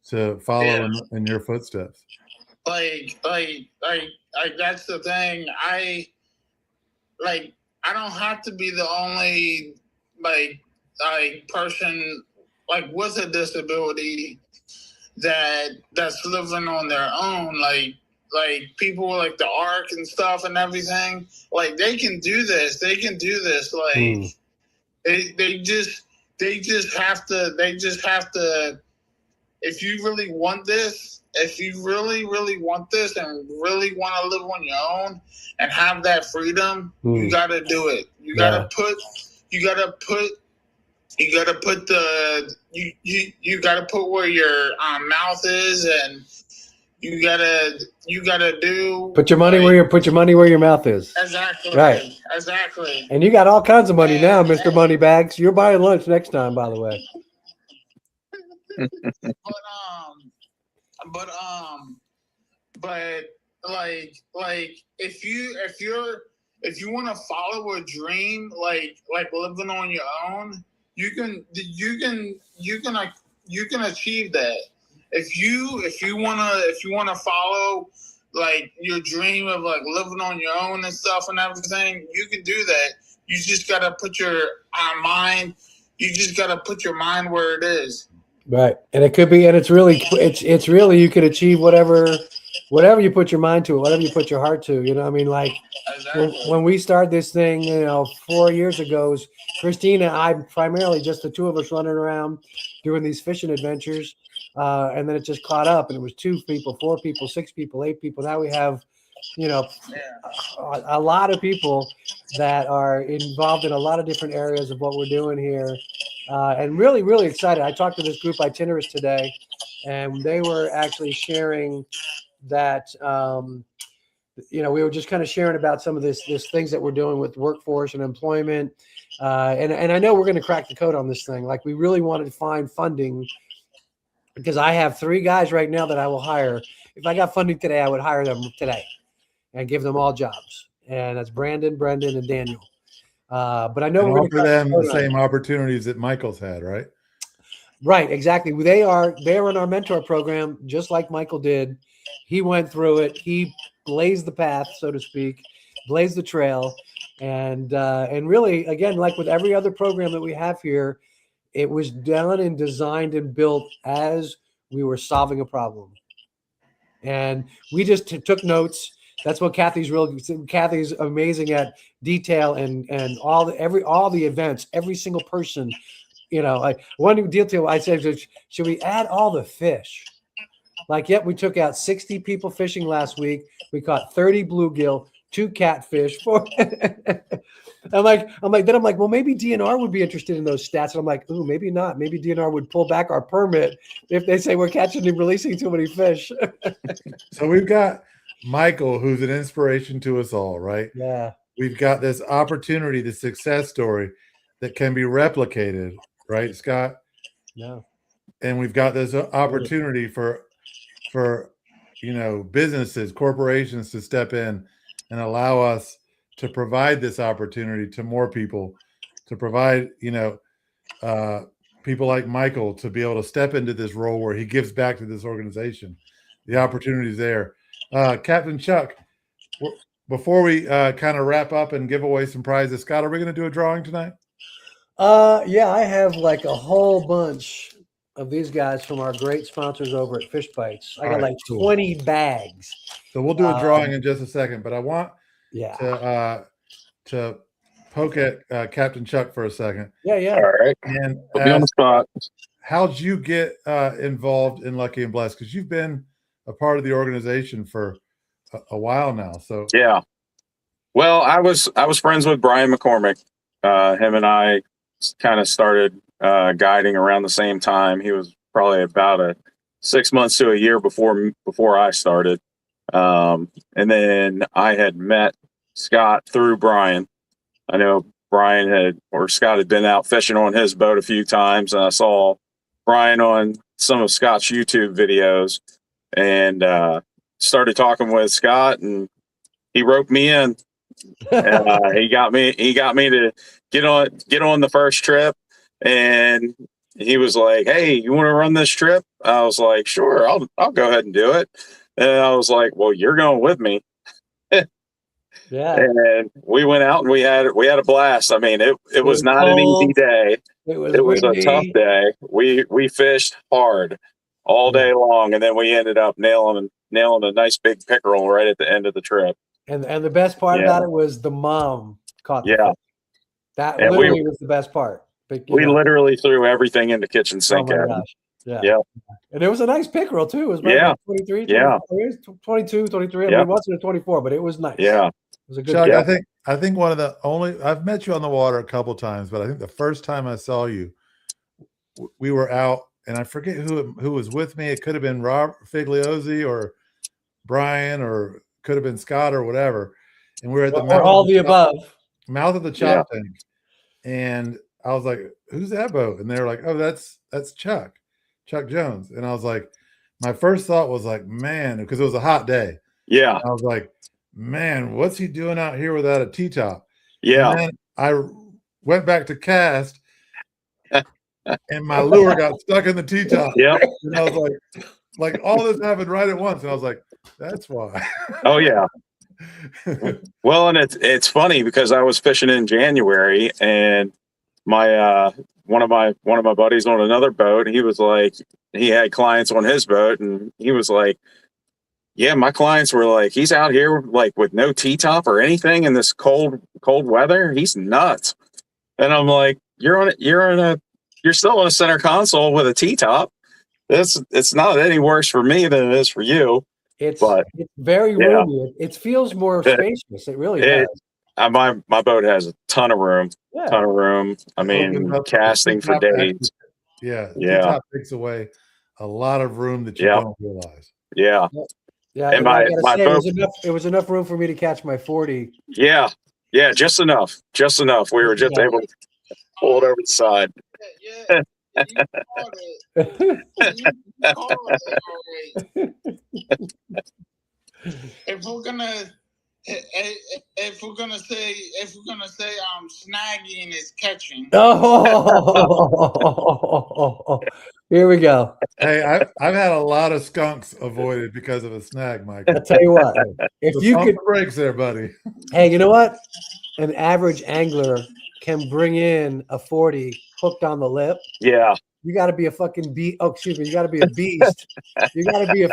to follow in your footsteps. Like that's the thing. I don't have to be the only person with a disability that's living on their own. Like people like the ARC and stuff and everything. Like they can do this. They just have to. If you really want this, if you really, really want this and really want to live on your own and have that freedom, you got to do it. You got to put where your mouth is, and you gotta do. Put your money where your mouth is. Exactly. Right. Exactly. And you got all kinds of money now, Mr. Moneybags. You're buying lunch next time, by the way. But if you want to follow a dream, like living on your own, you can achieve that. If you wanna follow like your dream of like living on your own and stuff and everything, you can do that. You just gotta put your mind. You just gotta put your mind where it is. Right, and it could be, and it's really you could achieve whatever you put your mind to, whatever you put your heart to. You know, I mean, like when we started this thing, 4 years ago, was Christina and I, primarily just the two of us running around doing these fishing adventures, and then it just caught up, and it was 2 people, 4 people, 6 people, 8 people. Now we have, a lot of people that are involved in a lot of different areas of what we're doing here. And really, really excited. I talked to this group Itinerist today, and they were actually sharing that, we were just kind of sharing about some of this things that we're doing with workforce and employment. And I know we're going to crack the code on this thing. Like, we really wanted to find funding, because I have 3 guys right now that I will hire. If I got funding today, I would hire them today and give them all jobs. And that's Brandon, Brendan, and Daniel. But I know And we're going offer to them the same opportunities that Michael's had, right? Right, exactly. They're in our mentor program, just like Michael did. He went through it. He blazed the path, so to speak, blazed the trail, and really, again, like with every other program that we have here, it was done and designed and built as we were solving a problem, and we just took notes. That's what Kathy's amazing at detail and all the events, every single person. Like one deal to I said, should we add all the fish? Like, yep, we took out 60 people fishing last week. We caught 30 bluegill, 2 catfish, 4. I'm like, well, maybe DNR would be interested in those stats. And I'm like, ooh, maybe not. Maybe DNR would pull back our permit if they say we're catching and releasing too many fish. So we've got Michael, who's an inspiration to us all, right? Yeah. We've got this opportunity, the success story that can be replicated, right, Scott? Yeah. And we've got this opportunity for businesses, corporations to step in and allow us to provide this opportunity to more people, to provide people like Michael to be able to step into this role where he gives back to this organization. The opportunity is there. Captain Chuck, before we kind of wrap up and give away some prizes, Scott, are we going to do a drawing tonight? Yeah, I have like a whole bunch of these guys from our great sponsors over at Fish Bites. I got like 20 bags. So we'll do a drawing in just a second, but I want to poke at Captain Chuck for a second. Yeah. All right. And Put me on the spot. How'd you get involved in Lucky and Blessed? Because you've been a part of the organization for a while now. So yeah. Well, I was friends with Brian McCormick. Him and I kind of started guiding around the same time. He was probably about 6 months to a year before I started. And then I had met Scott through Brian. I know Scott had been out fishing on his boat a few times, and I saw Brian on some of Scott's YouTube videos, and started talking with Scott, and he roped me in. And, he got me to get on the first trip, and he was like, "Hey, you want to run this trip?" I was like, "Sure, I'll go ahead and do it." And I was like, "Well, you're going with me." Yeah. And we went out and we had a blast. I mean, it was not cold. An easy day. It was a tough day. We fished hard all day long, and then we ended up nailing a nice big pickerel right at the end of the trip. And the best part about it was the mom caught the fish. That and literally was the best part. But, we literally threw everything in the kitchen sink at him. Yeah. Yep. And it was a nice pickerel too. It was like 23, 22, 23. I mean, it wasn't a 24, but it was nice. Yeah. It was a good Chuck, I think one of the only, I've met you on the water a couple times, but I think the first time I saw you, we were out, and I forget who was with me. It could have been Rob Figliozzi or Brian, or could have been Scott or whatever. And we were at the mouth of the chop tank. And I was like, "Who's that boat?" And they were like, "Oh, that's Chuck Jones." And I was like, my first thought was like, man, because it was a hot day. Yeah. And I was like, man, what's he doing out here without a T-top? Yeah. And then I went back to cast, and my lure got stuck in the T-top. Yeah. And I was like all this happened right at once. And I was like, that's why. Oh, yeah. Well, and it's funny because I was fishing in January, and my one of my buddies on another boat, he was like, he had clients on his boat, and he was like, yeah, my clients were like, he's out here like with no T-top or anything in this cold weather. He's nuts. And I'm like, you're still on a center console with a T-top. It's not any worse for me than it is for you. It's very roomy. It feels more spacious. It really does. My boat has a ton of room. Ton of room. I mean, casting for days. Yeah. T-top takes away a lot of room that you don't realize. Yeah. Yeah. And my boat, it was enough room for me to catch my 40. Yeah. Yeah. Just enough. We were just able to pull it over the side. Yeah. If if we're gonna say snagging is catching. Oh, here we go. Hey, I've had a lot of skunks avoided because of a snag, Mike. I'll tell you what. If So you pump could, the brakes there, buddy. hey, you know what? An average angler can bring in a 40 hooked on the lip. Yeah. You got to be a fucking beast. Oh, excuse me. You got to be a beast. You got to be a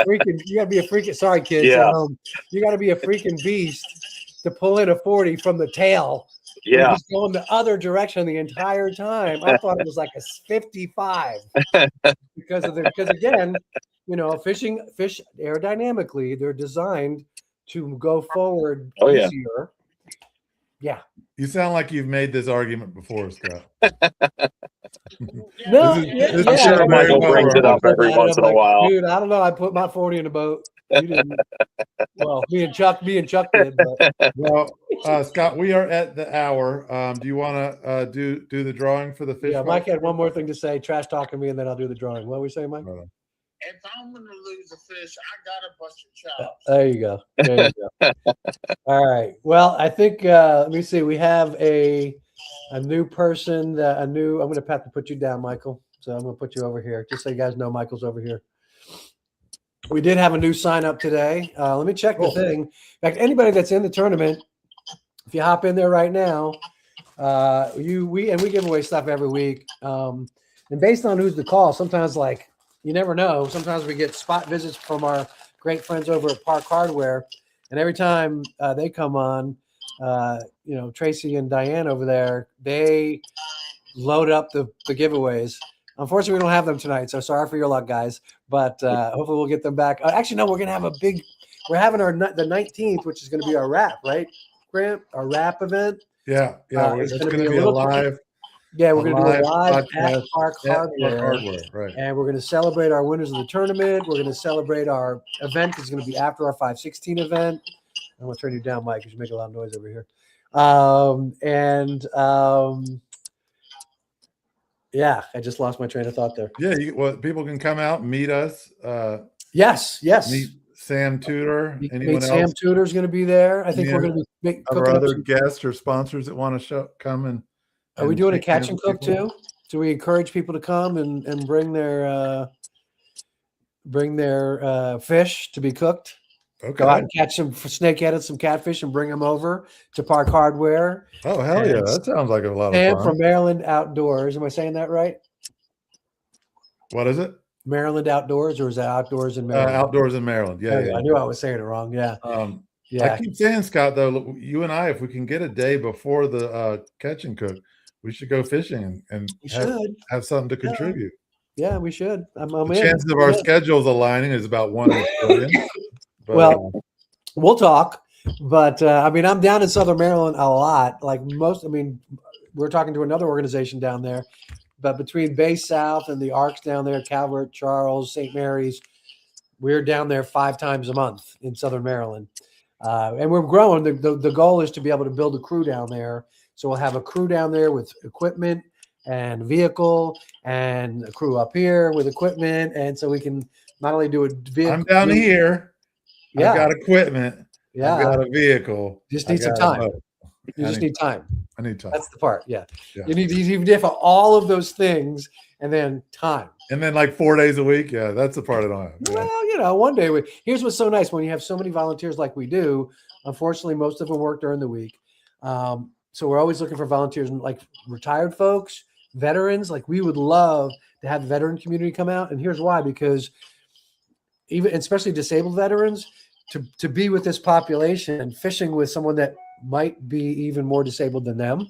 freaking. Sorry, kids at Yeah. home. You got to be a freaking beast to pull in a 40 from the tail. Yeah. He's going the other direction the entire time. I thought it was like a 55 because again, you know, fish aerodynamically, they're designed to go forward Oh, yeah. easier. Yeah. You sound like you've made this argument before, Scott. No, I'm sure Michael brings it up every once in a while. Dude, I don't know. I put my 40 in the boat. You didn't. Well, me and Chuck did. But. Well, Scott, we are at the hour. Do you want to do the drawing for the fish? Yeah, Mike had one more thing to say. Trash talking me, and then I'll do the drawing. What were we saying, Mike? If I'm gonna lose a fish, I gotta bust your chops. There you go. There you go. All right. Well, I think let me see. We have a new person. I'm going to have to put you down, Michael. So I'm going to put you over here, just so you guys know Michael's over here. We did have a new sign up today. Let me check the thing. In fact, anybody that's in the tournament, if you hop in there right now, we give away stuff every week. And based on who's the call, sometimes like you never know. Sometimes we get spot visits from our great friends over at Park Hardware, and every time they come on, you know, Tracy and Diane over there, they load up the giveaways. Unfortunately, we don't have them tonight, so sorry for your luck, guys. But hopefully, we'll get them back. Actually, no, we're gonna have we're having the 19th, which is gonna be our wrap, right, Grant? Our wrap event. Yeah, It's it's gonna going to be a live. Yeah, we're going to do a live at podcast Park Hardware, right? and we're going to celebrate our winners of the tournament. We're going to celebrate our event. It's going to be after our 516 event. I'm going to turn you down, Mike, because you make a lot of noise over here. Yeah, I just lost my train of thought there. Yeah, people can come out and meet us. Yes. Meet Sam Tudor. Anyone else? Sam Tudor's going to be there. I think we're going to be our other guests or sponsors that want to come and. Are we doing a catch and cook too? Do we encourage people to come and bring their fish to be cooked? Okay. Go out and catch some snakehead, some catfish, and bring them over to Park Hardware. Oh, hell yeah. That sounds like a lot of fun. Sam from Maryland Outdoors. Am I saying that right? What is it? Maryland Outdoors, or is that Outdoors in Maryland? Outdoors in Maryland. Yeah, I knew I was saying it wrong. Yeah. I keep saying, Scott, though, you and I, if we can get a day before the catch and cook, we should go fishing and have something to contribute. Yeah, we should. I'm the chances of our schedules aligning is about 1 in a billion. Well, we'll talk. But I mean, I'm down in Southern Maryland a lot. Like we're talking to another organization down there. But between Bay South and the Arcs down there, Calvert, Charles, St. Mary's, we're down there 5 times a month in Southern Maryland. And we're growing. The goal is to be able to build a crew down there. So we'll have a crew down there with equipment and vehicle, and a crew up here with equipment. And so we can not only do a vehicle. I'm down here. Yeah. I've got equipment. Yeah. I've got a vehicle. Just need some time. You just need time. I need time. That's the part. Yeah. You need all of those things and then time. And then like 4 days a week. Yeah, that's the part I don't have. Yeah. Well, one day. Here's what's so nice. When you have so many volunteers like we do, unfortunately, most of them work during the week. So we're always looking for volunteers, like retired folks, veterans. Like we would love to have the veteran community come out. And here's why, because especially disabled veterans, to be with this population and fishing with someone that might be even more disabled than them,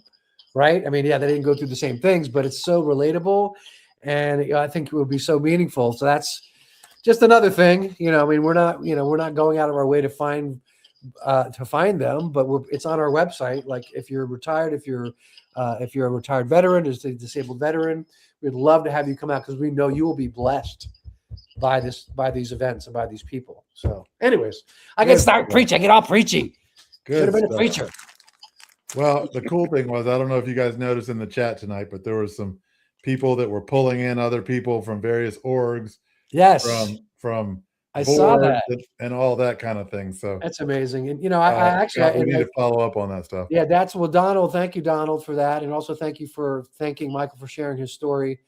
right? I mean, yeah, they didn't go through the same things, but it's so relatable, and I think it would be so meaningful. So that's just another thing. I mean, we're not going out of our way to find them, but it's on our website. Like if you're retired, if you're a retired veteran, as a disabled veteran, we'd love to have you come out, because we know you will be blessed by these events and by these people. So anyways, I can start preaching. I get all preachy. Should have been a preacher. Well, the cool thing was, I don't know if you guys noticed in the chat tonight, but there was some people that were pulling in other people from various orgs. Yes. From I saw board that. and all that kind of thing. So That's amazing. And I we need to follow up on that stuff. Yeah, Donald. Thank you, Donald, for that, and also thank you for thanking Michael for sharing his story.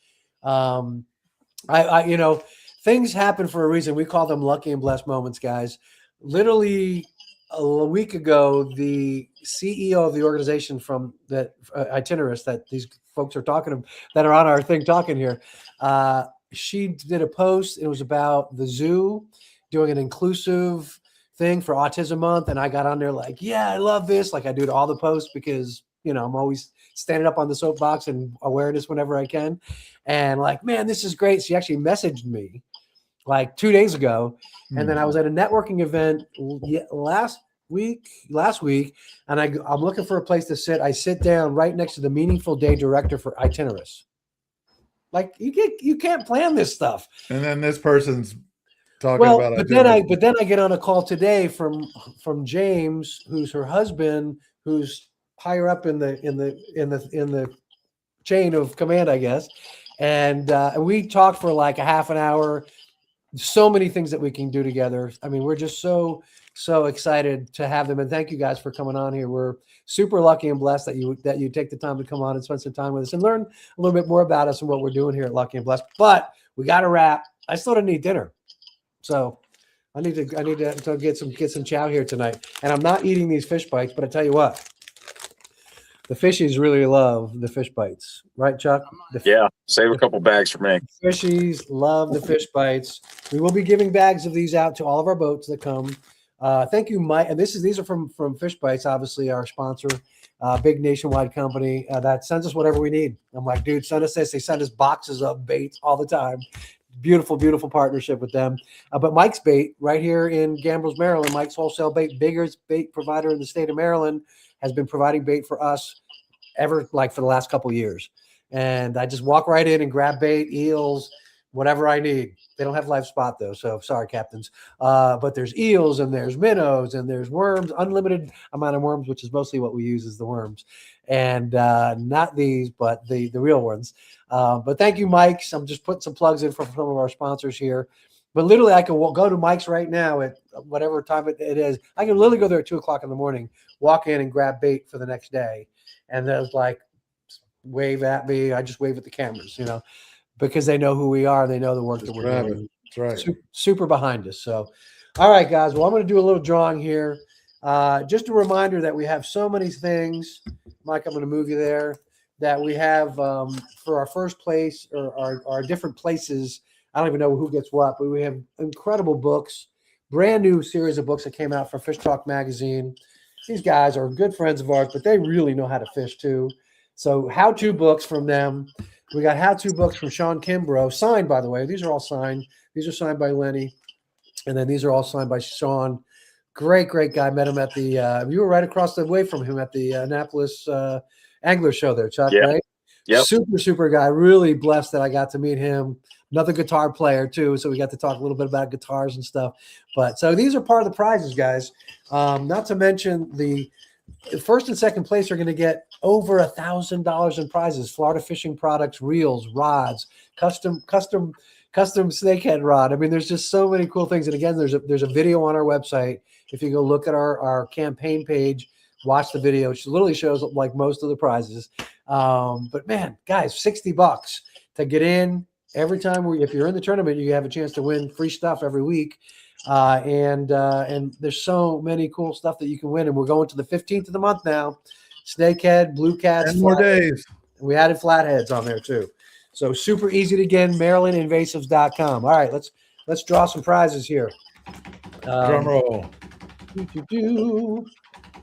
Things happen for a reason. We call them lucky and blessed moments, guys. Literally a week ago, the CEO of the organization from that Itinerist that these folks are talking that are on our thing talking here, she did a post. It was about the zoo doing an inclusive thing for Autism Month, and I got on there like, yeah, I love this. Like I do to all the posts because I'm always standing up on the soapbox and awareness whenever I can, and like, man, this is great. She actually messaged me like 2 days ago, and then I was at a networking event last week, and I'm looking for a place to sit. I sit down right next to the Meaningful Day director for Itinerist. Like you can't plan this stuff. And then this person's talking about but then I get on a call today from James, who's her husband, who's higher up in the chain of command, I guess. And we talked for like a half an hour. So many things that we can do together. I mean, we're just so excited to have them. And thank you guys for coming on here. We're super lucky and blessed that you take the time to come on and spend some time with us and learn a little bit more about us and what we're doing here at Lucky and Blessed. But we got to wrap. I still don't need dinner. So I need to get some chow here tonight. And I'm not eating these fish bites, but I tell you what, the fishies really love the fish bites, right, Chuck? Yeah, save a couple bags for me. The fishies love the fish bites. We will be giving bags of these out to all of our boats that come. Thank you, Mike. And these are from Fish Bites, obviously our sponsor, big nationwide company that sends us whatever we need. I'm like, dude, send us this. They send us boxes of baits all the time. Beautiful, beautiful partnership with them. But Mike's Bait right here in Gambrills, Maryland, Mike's Wholesale Bait, biggest bait provider in the state of Maryland, has been providing bait for us for the last couple of years. And I just walk right in and grab bait, eels, whatever I need. They don't have live spot though, so sorry, captains. But there's eels and there's minnows and there's worms, unlimited amount of worms, which is mostly what we use is the worms. And not these, but the real ones. But thank you, Mike's. I'm just putting some plugs in for some of our sponsors here. But literally, I can go to Mike's right now at whatever time it is. I can literally go there at 2:00 in the morning, walk in and grab bait for the next day. And there's like, wave at me. I just wave at the cameras, because they know who we are. They know the work that we're doing. That's right. Super behind us. So, all right, guys. Well, I'm going to do a little drawing here. Just a reminder that we have so many things. Mike, I'm going to move you there. That we have for our first place or our different places. I don't even know who gets what, but we have incredible books, brand new series of books that came out from Fish Talk Magazine. These guys are good friends of ours, but they really know how to fish too. So how-to books from them. We got how-to books from Sean Kimbrough, signed, by the way. These are all signed. These are signed by Lenny. And then these are all signed by Sean. Great, great guy. Met him at the you were right across the way from him at the Annapolis Angler Show there, Chuck, right? Yep. Super, super guy. Really blessed that I got to meet him. Another guitar player, too. So we got to talk a little bit about guitars and stuff. But so these are part of the prizes, guys. Not to mention the first and second place are going to get over $1,000 in prizes. Florida fishing products, reels, rods, custom snakehead rod. I mean, there's just so many cool things. And again, there's a video on our website. If you go look at our campaign page, watch the video. It literally shows like most of the prizes. But man, guys, $60 to get in every time. If you're in the tournament, you have a chance to win free stuff every week. And there's so many cool stuff that you can win. And we're going to the 15th of the month now. Snakehead, blue cats, 10 more days. We added flatheads on there too. So super easy to get. MarylandInvasives.com. All right, let's draw some prizes here. Drum roll.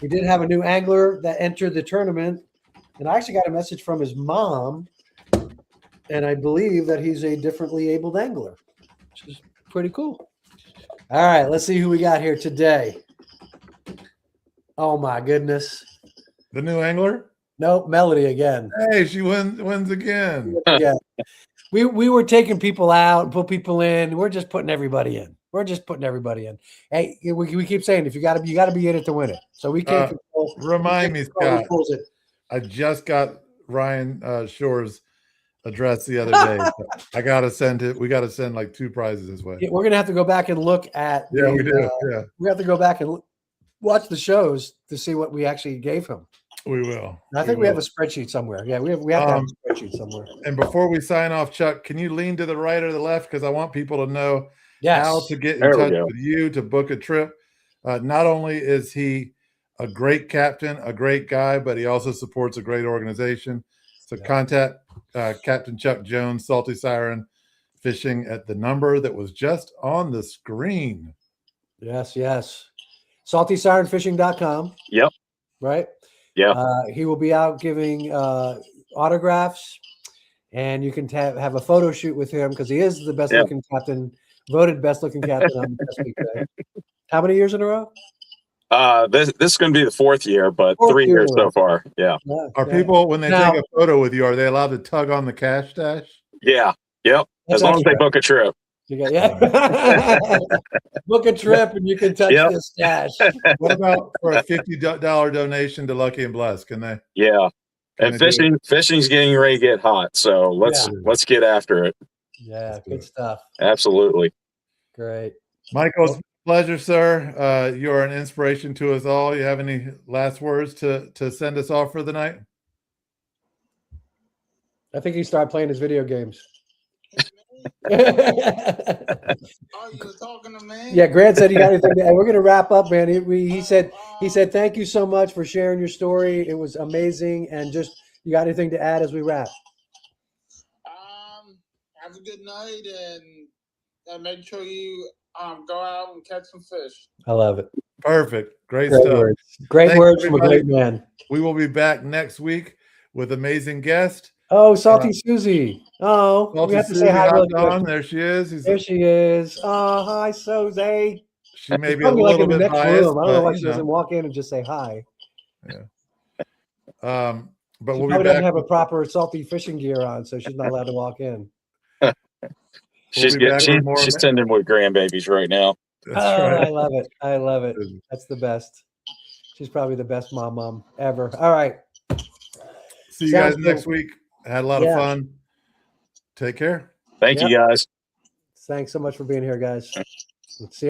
We did have a new angler that entered the tournament, and I actually got a message from his mom, and I believe that he's a differently abled angler, which is pretty cool. All right, let's see who we got here today. Oh my goodness. The new angler? Nope, Melody again. Hey, she wins again. Yeah. We were taking people out and put people in. We're just putting everybody in. Hey, we keep saying if you gotta be in it to win it. So we can't control. Remind me, Scott. I just got Ryan Shore's address the other day. I gotta send it. We gotta send like 2 prizes his way. Yeah, we're gonna have to go back and look at. Yeah, we do. Yeah, we have to go back and watch the shows to see what we actually gave him. we will. And I think we have a spreadsheet somewhere. Yeah, we have to have a spreadsheet somewhere. And before we sign off, Chuck, can you lean to the right or the left? Because I want people to know Yes. how to get in There we touch go. with you to book a trip. Not only is he a great captain, a great guy, but he also supports a great organization. So contact Captain Chuck Jones, Salty Siren Fishing, at the number that was just on the screen. Yes, yes. SaltySirenFishing.com. Yep. Right? Yeah. He will be out giving autographs, and you can have a photo shoot with him because he is the best looking captain, voted best looking captain on Chesapeake Bay. How many years in a row? This is going to be the 4th year, but 3 years so far. Yeah. Are people, when they take a photo with you, are they allowed to tug on the cash stash? Yeah. Yep. As long as they book a trip. You got, book a trip and you can touch the stash. What about for a $50 donation to Lucky and Blessed? Can they? Yeah. And fishing's getting ready to get hot. So let's get after it. Yeah. Good stuff. Absolutely. Great. Michael, it's a pleasure, sir. You're an inspiration to us all. You have any last words to send us off for the night? I think he started playing his video games. Oh, you were talking to me? Yeah, Grant said you got anything to add. We're going to wrap up, man. He said thank you so much for sharing your story. It was amazing. And just, you got anything to add as we wrap? Have a good night, and make sure you go out and catch some fish. I love it. Perfect. Great stuff. Words. Great words from a great man. We will be back next week with amazing guest. Oh, Salty Susie. Oh, we have to say hi. There she is. There she is. Oh, hi, Susie. She may be a little bit biased. I don't know why she doesn't walk in and just say hi. Yeah. But we'll be back. Doesn't have a proper salty fishing gear on, so she's not allowed to walk in. She's sending with grandbabies right now. That's right. I love it. I love it. That's the best. She's probably the best mom ever. All right. See you guys next week. Had a lot of fun. Take care. Thank you, guys. Thanks so much for being here, guys. Let's see.